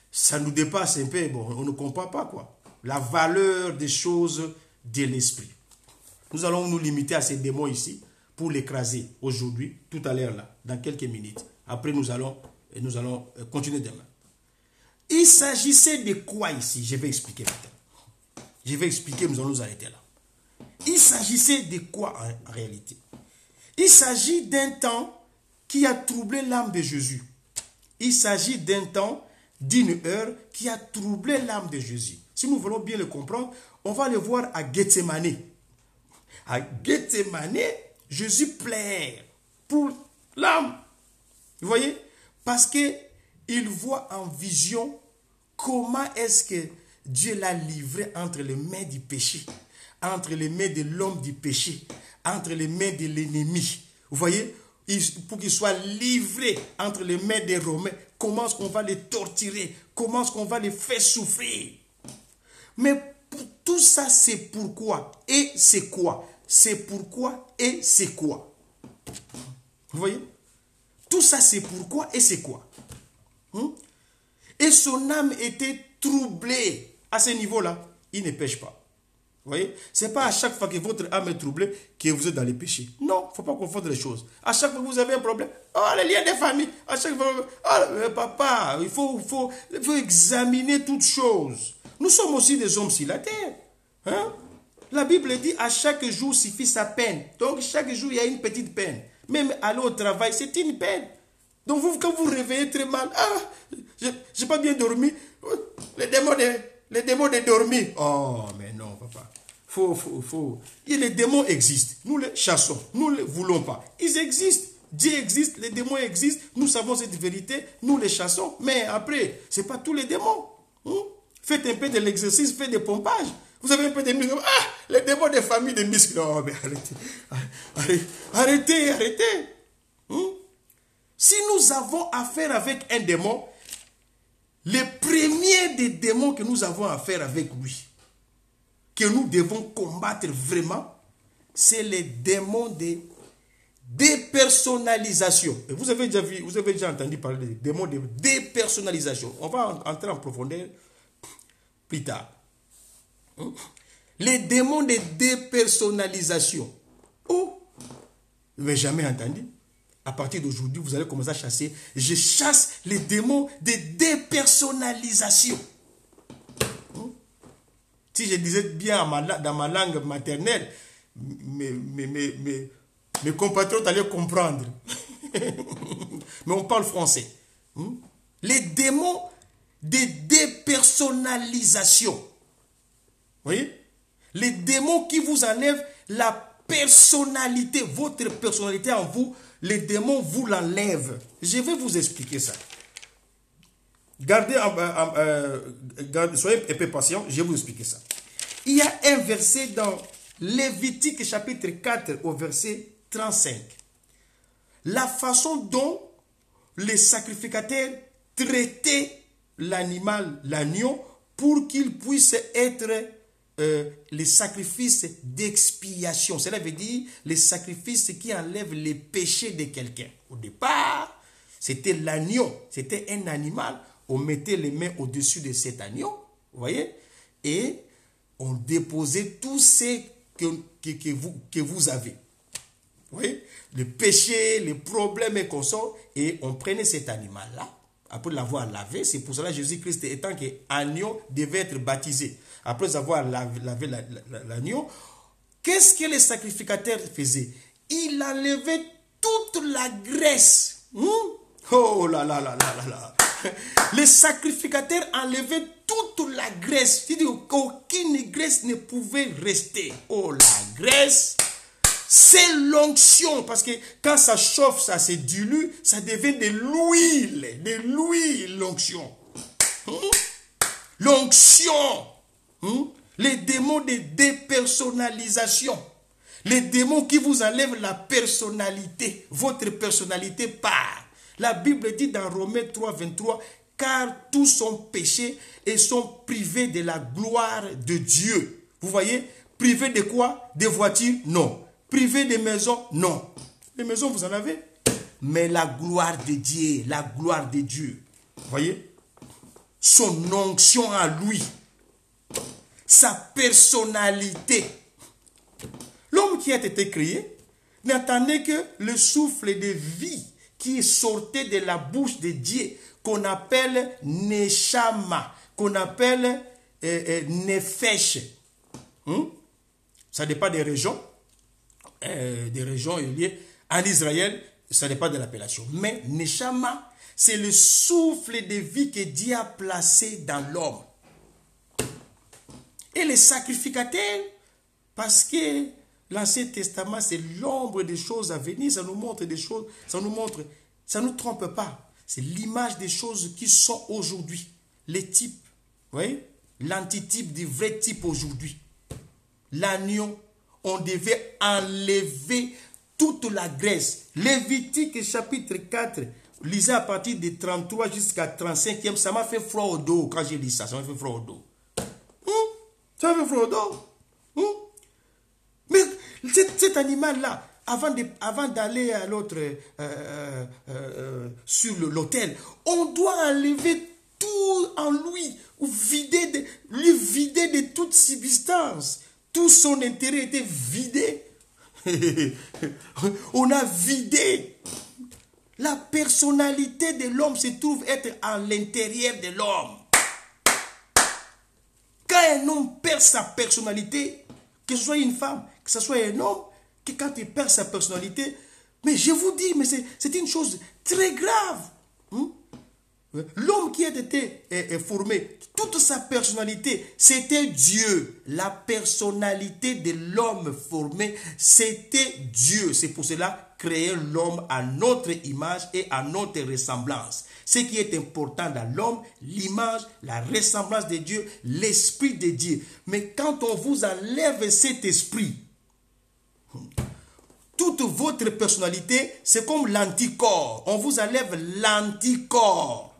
ça nous dépasse un peu. Bon, on ne comprend pas quoi. La valeur des choses de l'esprit. Nous allons nous limiter à ces démons ici pour l'écraser aujourd'hui, tout à l'heure là, dans quelques minutes. Après, nous allons continuer demain. Il s'agissait de quoi ici? Je vais expliquer maintenant. Je vais expliquer, nous allons nous arrêter là. Il s'agissait de quoi en réalité? Il s'agit d'un temps qui a troublé l'âme de Jésus. Il s'agit d'un temps, d'une heure qui a troublé l'âme de Jésus. Si nous voulons bien le comprendre, on va le voir à Gethsémane. À Gethsémane, Jésus pleure pour l'âme. Vous voyez? Parce qu'il voit en vision comment est-ce que Dieu l'a livré entre les mains du péché, entre les mains de l'homme du péché, entre les mains de l'ennemi. Vous voyez? Pour qu'il soit livré entre les mains des Romains, comment est-ce qu'on va les torturer, comment est-ce qu'on va les faire souffrir. Mais tout ça, c'est pourquoi et c'est quoi? C'est pourquoi et c'est quoi? Vous voyez? Tout ça, c'est pourquoi et c'est quoi? Et son âme était troublée. À ce niveau-là, il ne pêche pas. Vous voyez? Ce n'est pas à chaque fois que votre âme est troublée que vous êtes dans les péchés. Non, il ne faut pas confondre les choses. À chaque fois que vous avez un problème, oh, les liens des familles, à chaque fois, oh, papa, il faut examiner toutes choses. Nous sommes aussi des hommes sur la terre. Hein? La Bible dit à chaque jour suffit sa peine. Donc chaque jour, il y a une petite peine. Même aller au travail, c'est une peine. Donc vous, quand vous réveillez très mal, je n'ai pas bien dormi, les démons de dormir. Oh, mais non, papa. Et les démons existent. Nous les chassons. Nous ne les voulons pas. Ils existent. Dieu existe. Les démons existent. Nous savons cette vérité. Nous les chassons. Mais après, ce n'est pas tous les démons. Faites un peu de l'exercice. Faites des pompages. Vous avez un peu de muscles. Les démons des familles de muscles. Non, mais arrêtez. Si nous avons affaire avec un démon, le premier des démons que nous avons affaire avec lui, que nous devons combattre vraiment, c'est les démons de dépersonnalisation. Et vous avez déjà entendu parler des démons de dépersonnalisation. On va entrer en profondeur plus tard. Les démons de dépersonnalisation. Oh, vous n'avez jamais entendu? À partir d'aujourd'hui, vous allez commencer à chasser. Je chasse les démons de dépersonnalisation. Si je disais bien dans ma langue maternelle, mes compatriotes allaient comprendre. Mais on parle français. Les démons de dépersonnalisation. Vous voyez? Les démons qui vous enlèvent la personnalité, votre personnalité en vous, les démons vous l'enlèvent. Je vais vous expliquer ça. Soyez un peu patient, je vais vous expliquer ça. Il y a un verset dans Lévitique chapitre 4 au verset 35. La façon dont les sacrificateurs traitaient l'animal, l'agneau, pour qu'il puisse être les sacrifices d'expiation. Cela veut dire les sacrifices qui enlèvent les péchés de quelqu'un. Au départ, c'était l'agneau, c'était un animal. On mettait les mains au-dessus de cet agneau, vous voyez, et on déposait tout ce que vous avez. Vous voyez, le péché, les problèmes et consorts, et on prenait cet animal-là, après l'avoir lavé. C'est pour cela que Jésus-Christ, étant qu'agneau, devait être baptisé. Après avoir lavé l'agneau, qu'est-ce que les sacrificateurs faisaient? Il enlevait toute la graisse. Oh là là là là là là. Les sacrificateurs enlevaient toute la graisse. C'est-à-dire qu'aucune graisse ne pouvait rester. Oh, la graisse, c'est l'onction. Parce que quand ça chauffe, ça se dilue, ça devient de l'huile. De l'huile, l'onction. L'onction. Les démons de dépersonnalisation. Les démons qui vous enlèvent la personnalité. Votre personnalité part. La Bible dit dans Romains 3, 23, car tous sont péchés et sont privés de la gloire de Dieu. Vous voyez, privés de quoi? Des voitures? Non. Privés des maisons? Non. Les maisons, vous en avez? Mais la gloire de Dieu, la gloire de Dieu. Vous voyez? Son onction à lui. Sa personnalité. L'homme qui a été créé n'attendait que le souffle de vie qui sortait de la bouche de Dieu, qu'on appelle Neshama, qu'on appelle Nefesh. Ça dépend des régions. Liées en Israël, ça dépend de l'appellation. Mais Neshama, c'est le souffle de vie que Dieu a placé dans l'homme. Et les sacrificateurs, parce que l'Ancien Testament, c'est l'ombre des choses à venir. Ça nous montre des choses, ça nous trompe pas. C'est l'image des choses qui sont aujourd'hui. Les types, vous voyez, l'antitype du vrai type aujourd'hui. L'agneau, on devait enlever toute la graisse. Lévitique chapitre 4, lisez à partir de 33 jusqu'à 35e, ça m'a fait froid au dos quand j'ai lu ça. Ça m'a fait froid au dos. Ça m'a fait froid au dos. Mais cet animal-là, avant d'aller à l'autre, sur l'autel, on doit enlever tout en lui, lui vider de toute substance, Tout son intérêt était vidé. On a vidé. La personnalité de l'homme se trouve être à l'intérieur de l'homme. Quand un homme perd sa personnalité, que ce soit une femme, que ce soit un homme, que quand il perd sa personnalité, mais je vous dis, mais c'est une chose très grave. L'homme qui a été formé, toute sa personnalité, c'était Dieu. La personnalité de l'homme formé, c'était Dieu. C'est pour cela créer l'homme à notre image et à notre ressemblance. Ce qui est important dans l'homme, l'image, la ressemblance de Dieu, l'esprit de Dieu. Mais quand on vous enlève cet esprit, toute votre personnalité, c'est comme l'anticorps. On vous enlève l'anticorps.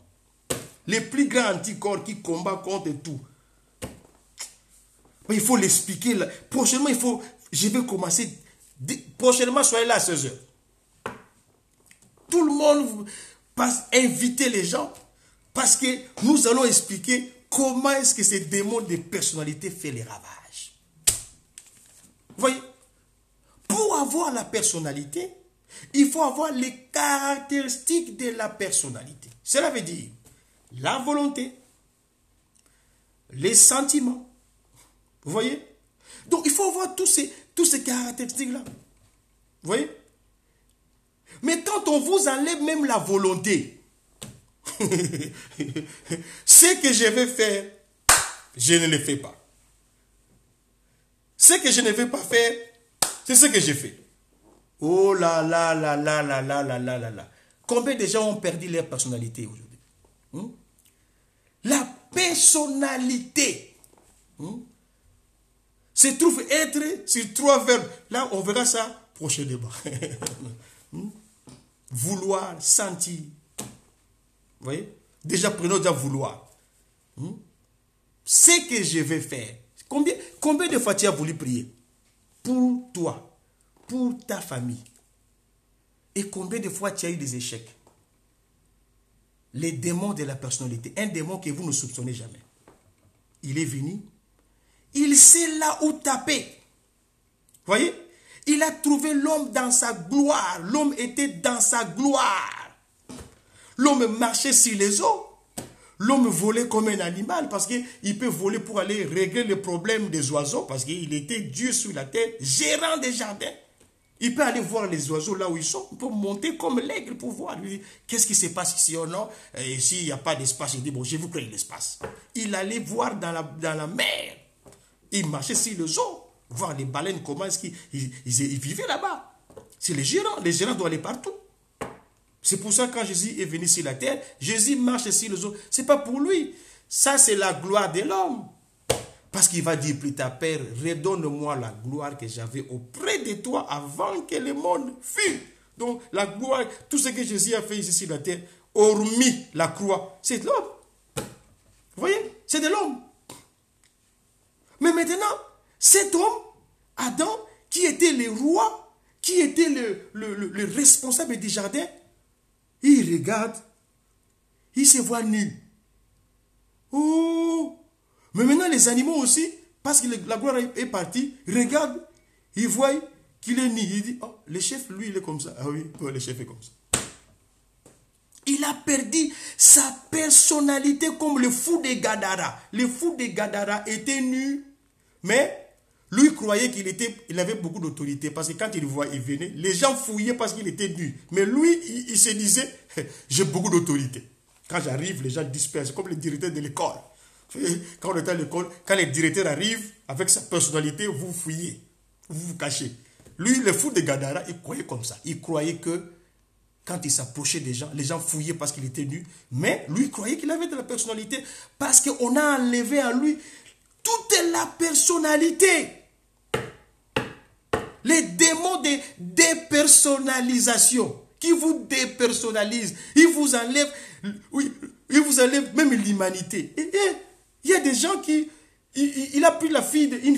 Les plus grands anticorps qui combattent contre tout. Mais il faut l'expliquer. Prochainement, je vais commencer. Prochainement, soyez là à 16h. Tout le monde passe inviter les gens parce que nous allons expliquer comment est-ce que ces démons de personnalité fait les ravages. Vous voyez? Pour avoir la personnalité, il faut avoir les caractéristiques de la personnalité. Cela veut dire la volonté, les sentiments. Vous voyez? Donc, il faut avoir tous ces caractéristiques-là. Vous voyez? Mais quand on vous enlève même la volonté, ce que je vais faire, je ne le fais pas. Ce que je ne vais pas faire, c'est ce que je fais. Oh là là là là là là là là là là. Combien de gens ont perdu leur personnalité aujourd'hui? La personnalité se trouve être sur 3 verbes. Là, on verra ça prochainement. Vouloir, sentir. Vous voyez? Déjà, prenons déjà vouloir. Ce que je vais faire. Combien de fois tu as voulu prier? Pour toi, pour ta famille. Et combien de fois tu as eu des échecs? Les démons de la personnalité. Un démon que vous ne soupçonnez jamais. Il est venu. Il sait là où taper. Vous voyez? Il a trouvé l'homme dans sa gloire. L'homme était dans sa gloire. L'homme marchait sur les eaux. L'homme volait comme un animal parce qu'il peut voler pour aller régler le problème des oiseaux parce qu'il était Dieu sur la terre, gérant des jardins. Il peut aller voir les oiseaux là où ils sont. Il peut monter comme l'aigle pour voir. Qu'est-ce qui se passe ici ou non? Et s'il n'y a pas d'espace, il dit, bon, je vous crée l'espace. Il allait voir dans la mer. Il marchait sur les eaux. Voir les baleines, comment est-ce qu'ils vivaient là-bas. C'est les gérants. Les gérants doivent aller partout. C'est pour ça que quand Jésus est venu sur la terre, Jésus marche sur les eaux. Ce n'est pas pour lui. Ça, c'est la gloire de l'homme. Parce qu'il va dire plus tard, Père, redonne-moi la gloire que j'avais auprès de toi avant que le monde fût. Donc, la gloire, tout ce que Jésus a fait ici sur la terre, hormis la croix, c'est de l'homme. Vous voyez? C'est de l'homme. Mais maintenant, cet homme, Adam, qui était le roi, qui était le responsable du jardin, il regarde, il se voit nu. Oh! Mais maintenant, les animaux aussi, parce que la gloire est partie, regardent, ils voient qu'il est nu. Il dit, oh, le chef, lui, il est comme ça. Ah oui, le chef est comme ça. Il a perdu sa personnalité comme le fou de Gadara. Le fou de Gadara était nu, mais lui croyait qu'il avait beaucoup d'autorité. Parce que quand il venait, les gens fouillaient parce qu'il était nu. Mais lui, il se disait, j'ai beaucoup d'autorité. Quand j'arrive, les gens dispersent, comme le directeur de l'école. Quand on était à l'école, quand le directeur arrive avec sa personnalité, vous fouillez, vous vous cachez. Lui, le fou de Gadara, il croyait comme ça. Il croyait que quand il s'approchait des gens, les gens fouillaient parce qu'il était nu. Mais lui, il croyait qu'il avait de la personnalité parce qu'on a enlevé à lui toute la personnalité. Les démons de dépersonnalisation qui vous dépersonnalisent, ils vous enlèvent, même l'humanité. Il y a des gens qui, il a pris il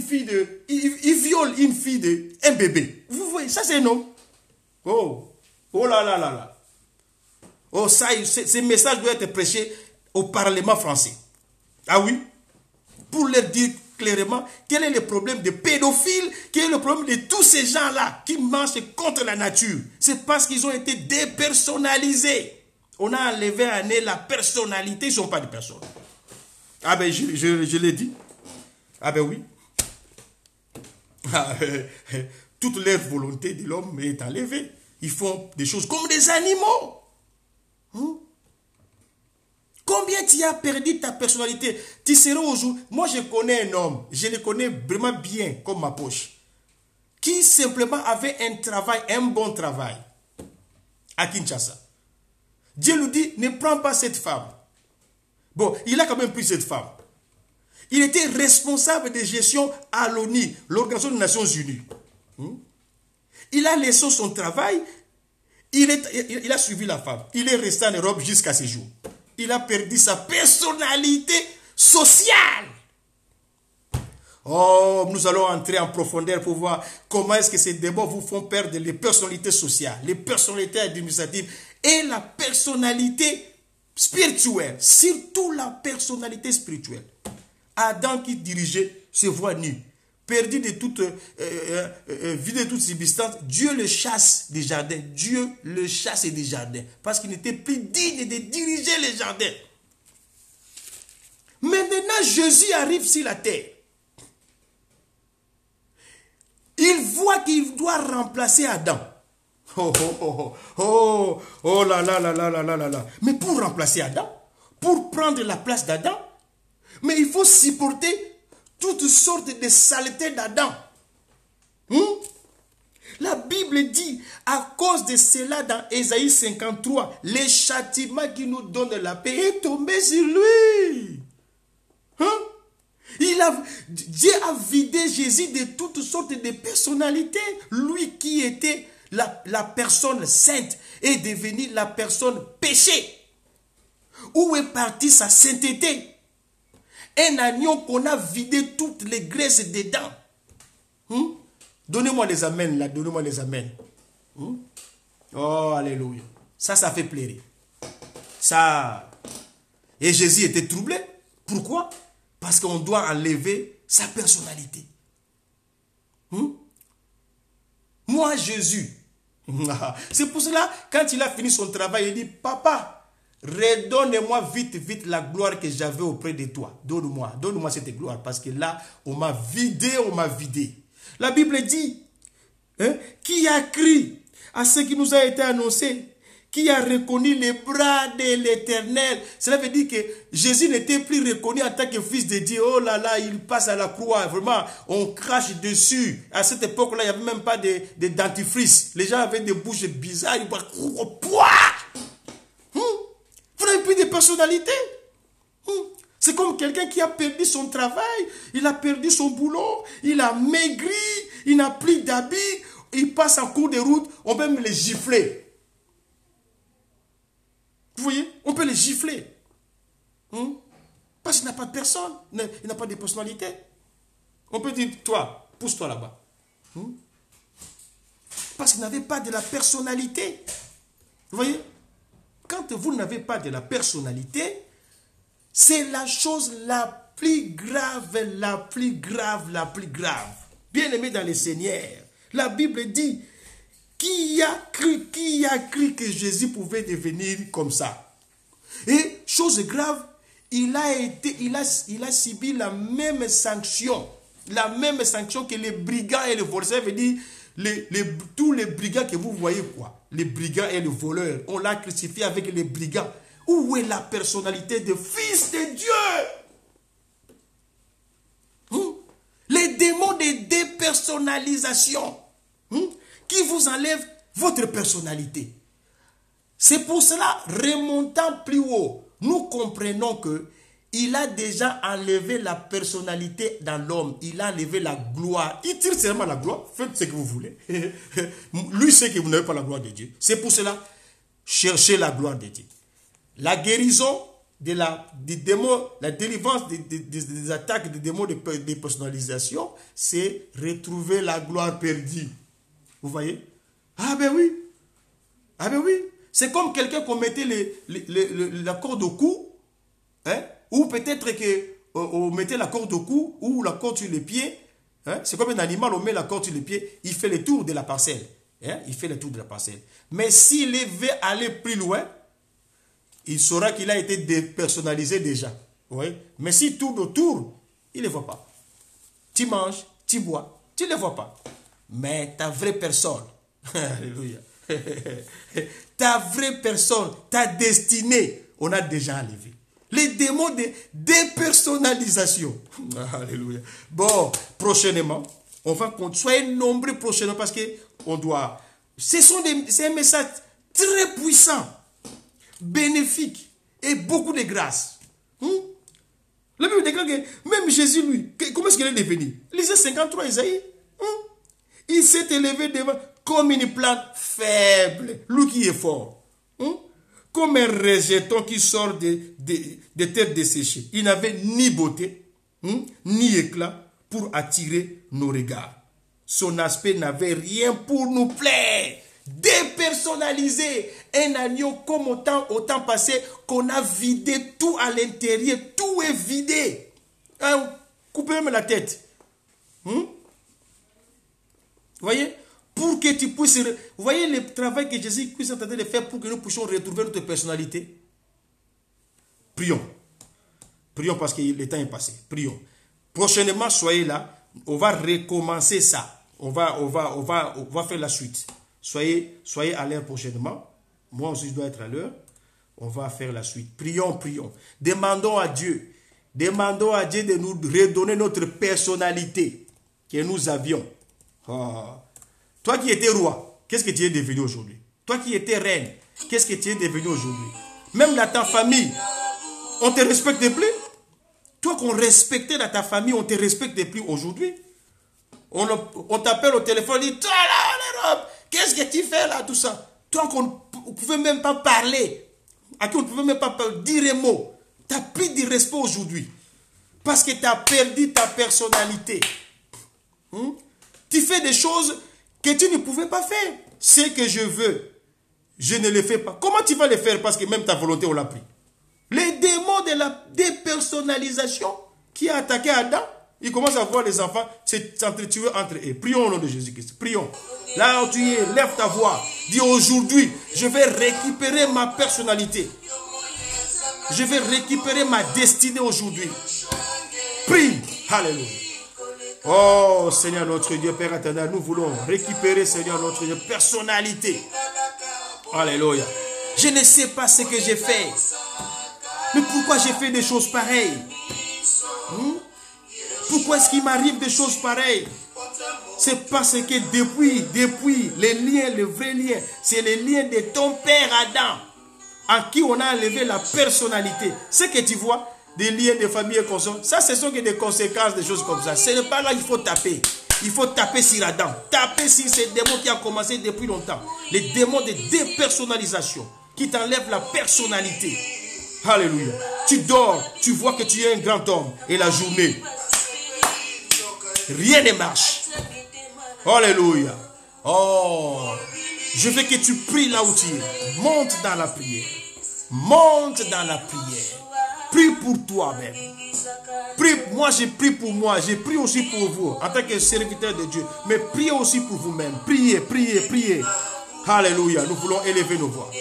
viole une fille un bébé. Vous voyez, ça c'est un homme. Oh là là là là. Oh, ça, ce message doit être prêché au Parlement français. Ah oui? Pour leur dire clairement quel est le problème des pédophiles, quel est le problème de tous ces gens-là qui marchent contre la nature. C'est parce qu'ils ont été dépersonnalisés. On a enlevé à nez la personnalité, ils ne sont pas des personnes. Ah ben, je l'ai dit. Ah ben oui. Toute leur volonté de l'homme est enlevée. Ils font des choses comme des animaux. Combien tu as perdu ta personnalité? Tu seras aujourd'hui... Moi, je connais un homme, je le connais vraiment bien comme ma poche, qui simplement avait un travail, un bon travail à Kinshasa. Dieu lui dit, ne prends pas cette femme. Bon, il a quand même pris cette femme. Il était responsable de gestion à l'ONU, l'Organisation des Nations Unies. Il a laissé son travail, il a suivi la femme. Il est resté en Europe jusqu'à ce jour. Il a perdu sa personnalité sociale. Oh, nous allons entrer en profondeur pour voir comment est-ce que ces débats vous font perdre les personnalités sociales, les personnalités administratives et la personnalité spirituelle, surtout la personnalité spirituelle. Adam qui dirigeait se voit nu, perdu de toute, vidé de toute substance. Dieu le chasse des jardins. Dieu le chasse des jardins. Parce qu'il n'était plus digne de diriger les jardins. Maintenant, Jésus arrive sur la terre. Il voit qu'il doit remplacer Adam. Oh, oh, oh, oh, oh là là là là là là là là. Mais pour remplacer Adam, pour prendre la place d'Adam, mais il faut supporter toutes sortes de saletés d'Adam. La Bible dit, à cause de cela dans Ésaïe 53, le châtiment qui nous donne la paix est tombé sur lui. Dieu a vidé Jésus de toutes sortes de personnalités. Lui qui était la personne sainte est devenu la personne péchée. Où est partie sa sainteté? Un agneau qu'on a vidé toutes les graisses dedans. Donnez-moi les amens là, donnez-moi les amens. Oh, alléluia. Ça fait plaisir. Ça. Et Jésus était troublé. Pourquoi? Parce qu'on doit enlever sa personnalité. Moi, Jésus. C'est pour cela, quand il a fini son travail, il dit, Papa, redonne-moi vite, vite la gloire que j'avais auprès de toi. Donne-moi cette gloire. Parce que là, on m'a vidé. La Bible dit, qui a cru à ce qui nous a été annoncé, qui a reconnu les bras de l'Éternel. Cela veut dire que Jésus n'était plus reconnu en tant que fils de Dieu. Oh là là, il passe à la croix. Vraiment, on crache dessus. À cette époque-là, il n'y avait même pas de dentifrice. Les gens avaient des bouches bizarres. Ils voient, vous n'avez plus de personnalité. C'est comme quelqu'un qui a perdu son travail, il a perdu son boulot, il a maigri, il n'a plus d'habits, il passe en cours de route, on peut même les gifler. Vous voyez, on peut les gifler. Parce qu'il n'a pas de personne, il n'a pas de personnalité. On peut dire, toi, pousse-toi là-bas. Parce qu'il n'avait pas de la personnalité. Vous voyez, quand vous n'avez pas de la personnalité, c'est la chose la plus grave, la plus grave. Bien-aimé dans le Seigneur, la Bible dit, qui a cru que Jésus pouvait devenir comme ça? Et chose grave, il a subi la même sanction que les brigands et les voleurs. Ça veut dire, tous les brigands que vous voyez, quoi, les brigands et les voleurs, on l'a crucifié avec les brigands. Où est la personnalité de fils de Dieu? Les démons de dépersonnalisation qui vous enlèvent votre personnalité. C'est pour cela, remontant plus haut, nous comprenons que il a déjà enlevé la personnalité dans l'homme. Il a enlevé la gloire. Il tire seulement la gloire. Faites ce que vous voulez. Lui sait que vous n'avez pas la gloire de Dieu. C'est pour cela, cherchez la gloire de Dieu. La guérison des démons, la délivrance des attaques des démons de dépersonnalisation, c'est retrouver la gloire perdue. Vous voyez? Ah ben oui. C'est comme quelqu'un qu'on mettait la corde au cou, ou peut-être que on mettait la corde au cou ou la corde sur les pieds. Hein? C'est comme un animal, on met la corde sur les pieds, il fait le tour de la parcelle. Hein? Il fait le tour de la parcelle. Mais s'il veut aller plus loin, il saura qu'il a été dépersonnalisé déjà. Oui? Mais s'il tourne autour, il ne le voit pas. Tu manges, tu bois, tu ne le vois pas. Mais ta vraie personne, alléluia, ta vraie personne, ta destinée, on a déjà enlevé. Les démons de dépersonnalisation. Alléluia. Bon, prochainement, on va soyez nombreux prochainement parce que on doit. C'est un message très puissant, bénéfique et beaucoup de grâce. La Bible déclare que même Jésus, lui, comment est-ce qu'il est devenu? Lisez 53 Isaïe. Il s'est élevé devant comme une plante faible, lui qui est fort. Comme un rejeton qui sort de terre desséchée. Il n'avait ni beauté, ni éclat pour attirer nos regards. Son aspect n'avait rien pour nous plaire. Dépersonnalisé. Un agneau comme au temps passé qu'on a vidé tout à l'intérieur. Tout est vidé. Hein? Coupez même la tête. Vous voyez? Pour que tu puisses... Vous voyez le travail que Jésus est en train de faire pour que nous puissions retrouver notre personnalité? Prions. Prions parce que le temps est passé. Prions. Prochainement, soyez là. On va recommencer ça. On va faire la suite. Soyez à l'heure prochainement. Moi aussi, je dois être à l'heure. On va faire la suite. Prions, prions. Demandons à Dieu. Demandons à Dieu de nous redonner notre personnalité que nous avions. Toi qui étais roi, qu'est-ce que tu es devenu aujourd'hui? Toi qui étais reine, qu'est-ce que tu es devenu aujourd'hui? Même dans ta famille, on ne te respecte plus. Toi qu'on respectait dans ta famille, on ne te respecte plus aujourd'hui. On t'appelle au téléphone, on dit, toi là, l'Europe, qu'est-ce que tu fais là, tout ça? Toi qu'on ne pouvait même pas parler, à qui on ne pouvait même pas dire un mot. Tu n'as plus de respect aujourd'hui. Parce que tu as perdu ta personnalité. Tu fais des choses que tu ne pouvais pas faire. Ce que je veux, je ne le fais pas. Comment tu vas le faire? Parce que même ta volonté, on l'a pris. Les démons de la dépersonnalisation qui a attaqué Adam, ils commencent à voir les enfants s'entretuer entre eux. Prions au nom de Jésus-Christ. Prions. Là où tu es, lève ta voix. Dis aujourd'hui, je vais récupérer ma personnalité. Je vais récupérer ma destinée aujourd'hui. Prie. Alléluia. Oh Seigneur notre Dieu, Père éternel, nous voulons récupérer, Seigneur notre Dieu, personnalité. Alléluia. Je ne sais pas ce que j'ai fait. Mais pourquoi j'ai fait des choses pareilles? Pourquoi est-ce qu'il m'arrive des choses pareilles? C'est parce que depuis les liens, le vrai lien, c'est les liens de ton père Adam, à qui on a enlevé la personnalité. Ce que tu vois, des liens de famille et consorts, ça ce sont que des conséquences, des choses comme ça. Ce n'est pas là qu'il faut taper. Il faut taper sur Adam. Taper sur ces démons qui ont commencé depuis longtemps. Les démons de dépersonnalisation qui t'enlèvent la personnalité. Alléluia. Tu dors, tu vois que tu es un grand homme. Et la journée, rien ne marche. Alléluia. Oh, je veux que tu pries là où tu es. Monte dans la prière. Monte dans la prière. Prie pour toi-même. Moi, j'ai prié pour moi. J'ai prié aussi pour vous, en tant que serviteur de Dieu. Mais priez aussi pour vous-même. Priez, priez, priez. Alléluia. Nous voulons élever nos voix.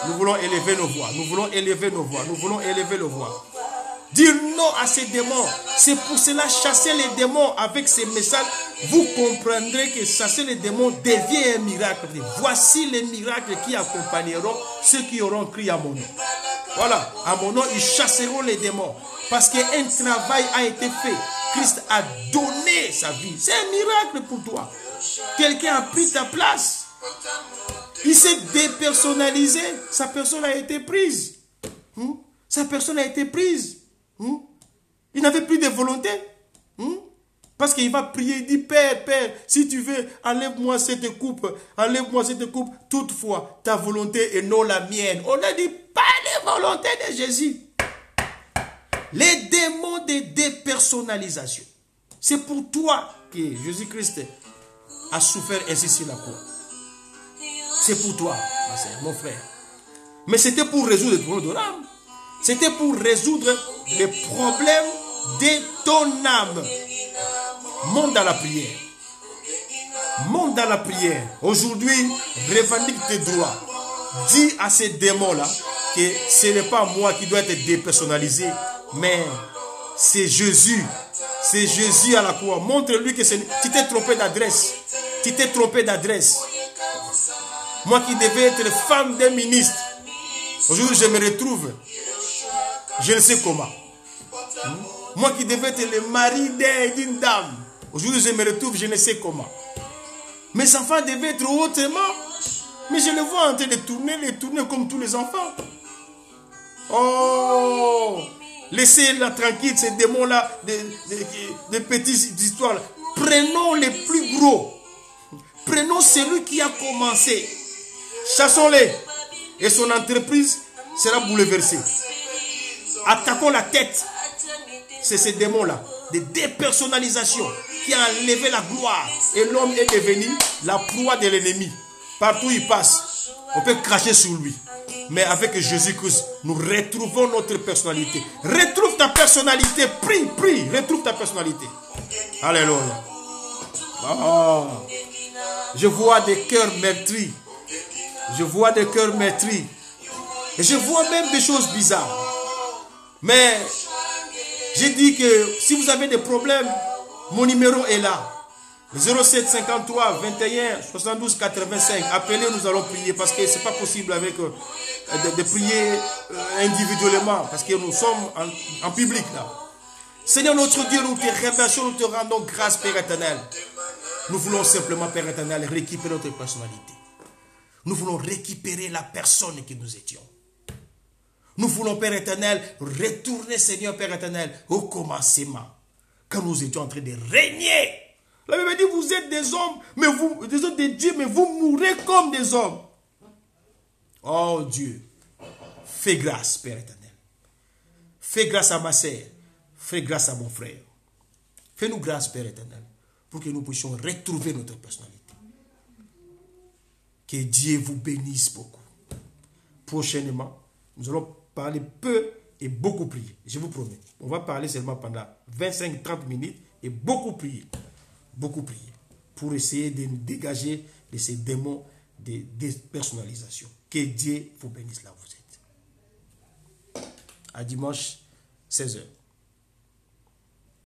Nous voulons élever nos voix. Nous voulons élever nos voix. Nous voulons élever nos voix. Dire non à ces démons. C'est pour cela chasser les démons avec ces messages. Vous comprendrez que chasser les démons devient un miracle. Voici les miracles qui accompagneront ceux qui auront crié à mon nom. Voilà, à mon nom, ils chasseront les démons. Parce qu'un travail a été fait. Christ a donné sa vie. C'est un miracle pour toi. Quelqu'un a pris ta place. Il s'est dépersonnalisé. Sa personne a été prise. Sa personne a été prise. Il n'avait plus de volonté. Parce qu'il va prier, il dit, Père, Père, si tu veux, enlève-moi cette coupe. Enlève-moi cette coupe. Toutefois, ta volonté et non la mienne. On a dit, pas la volonté de Jésus. Les démons de dépersonnalisation. C'est pour toi que Jésus-Christ a souffert ainsi sur la croix. C'est pour toi, ma soeur, mon frère. Mais c'était pour résoudre le problème de l'âme. C'était pour résoudre les problèmes de ton âme. Monte dans la prière. Monte dans la prière. Aujourd'hui, revendique tes droits. Dis à ces démons-là que ce n'est pas moi qui dois être dépersonnalisé, mais c'est Jésus. C'est Jésus à la croix. Montre-lui que tu t'es trompé d'adresse. Tu t'es trompé d'adresse. Moi qui devais être femme d'un ministre, aujourd'hui je me retrouve, je ne sais comment. Moi qui devais être le mari d'une dame, aujourd'hui je me retrouve, je ne sais comment. Mes enfants devaient être autrement, mais je les vois en train de tourner comme tous les enfants. Oh, laissez-la tranquille, ces démons-là, des petites histoires. Prenons les plus gros. Prenons celui qui a commencé. Chassons-les. Et son entreprise sera bouleversée. Attaquons la tête. C'est ces démons-là. De dépersonnalisation qui a enlevé la gloire. Et l'homme est devenu la proie de l'ennemi. Partout où il passe, on peut cracher sur lui. Mais avec Jésus-Christ, nous retrouvons notre personnalité. Retrouve ta personnalité. Prie, prie. Retrouve ta personnalité. Alléluia. Oh. Je vois des cœurs meurtris. Je vois des cœurs meurtris. Et je vois même des choses bizarres. Mais j'ai dit que si vous avez des problèmes, mon numéro est là. 07 53 21 72 85. Appelez, nous allons prier parce que ce n'est pas possible avec de prier individuellement parce que nous sommes en public là. Seigneur notre Dieu, nous te remercions, nous te rendons grâce, Père éternel. Nous voulons simplement, Père éternel, récupérer notre personnalité. Nous voulons récupérer la personne que nous étions. Nous voulons, Père éternel, retourner, Seigneur, Père éternel, au commencement. Quand nous étions en train de régner. La Bible dit, vous êtes des hommes, mais vous êtes des dieux, mais vous mourrez comme des hommes. Oh Dieu, fais grâce, Père éternel. Fais grâce à ma sœur. Fais grâce à mon frère. Fais-nous grâce, Père éternel, pour que nous puissions retrouver notre personnalité. Que Dieu vous bénisse beaucoup. Prochainement, nous allons parler peu et beaucoup prier. Je vous promets. On va parler seulement pendant 25-30 minutes et beaucoup prier. Beaucoup prier. Pour essayer de nous dégager de ces démons de dépersonnalisation. Que Dieu vous bénisse là où vous êtes. À dimanche, 16h.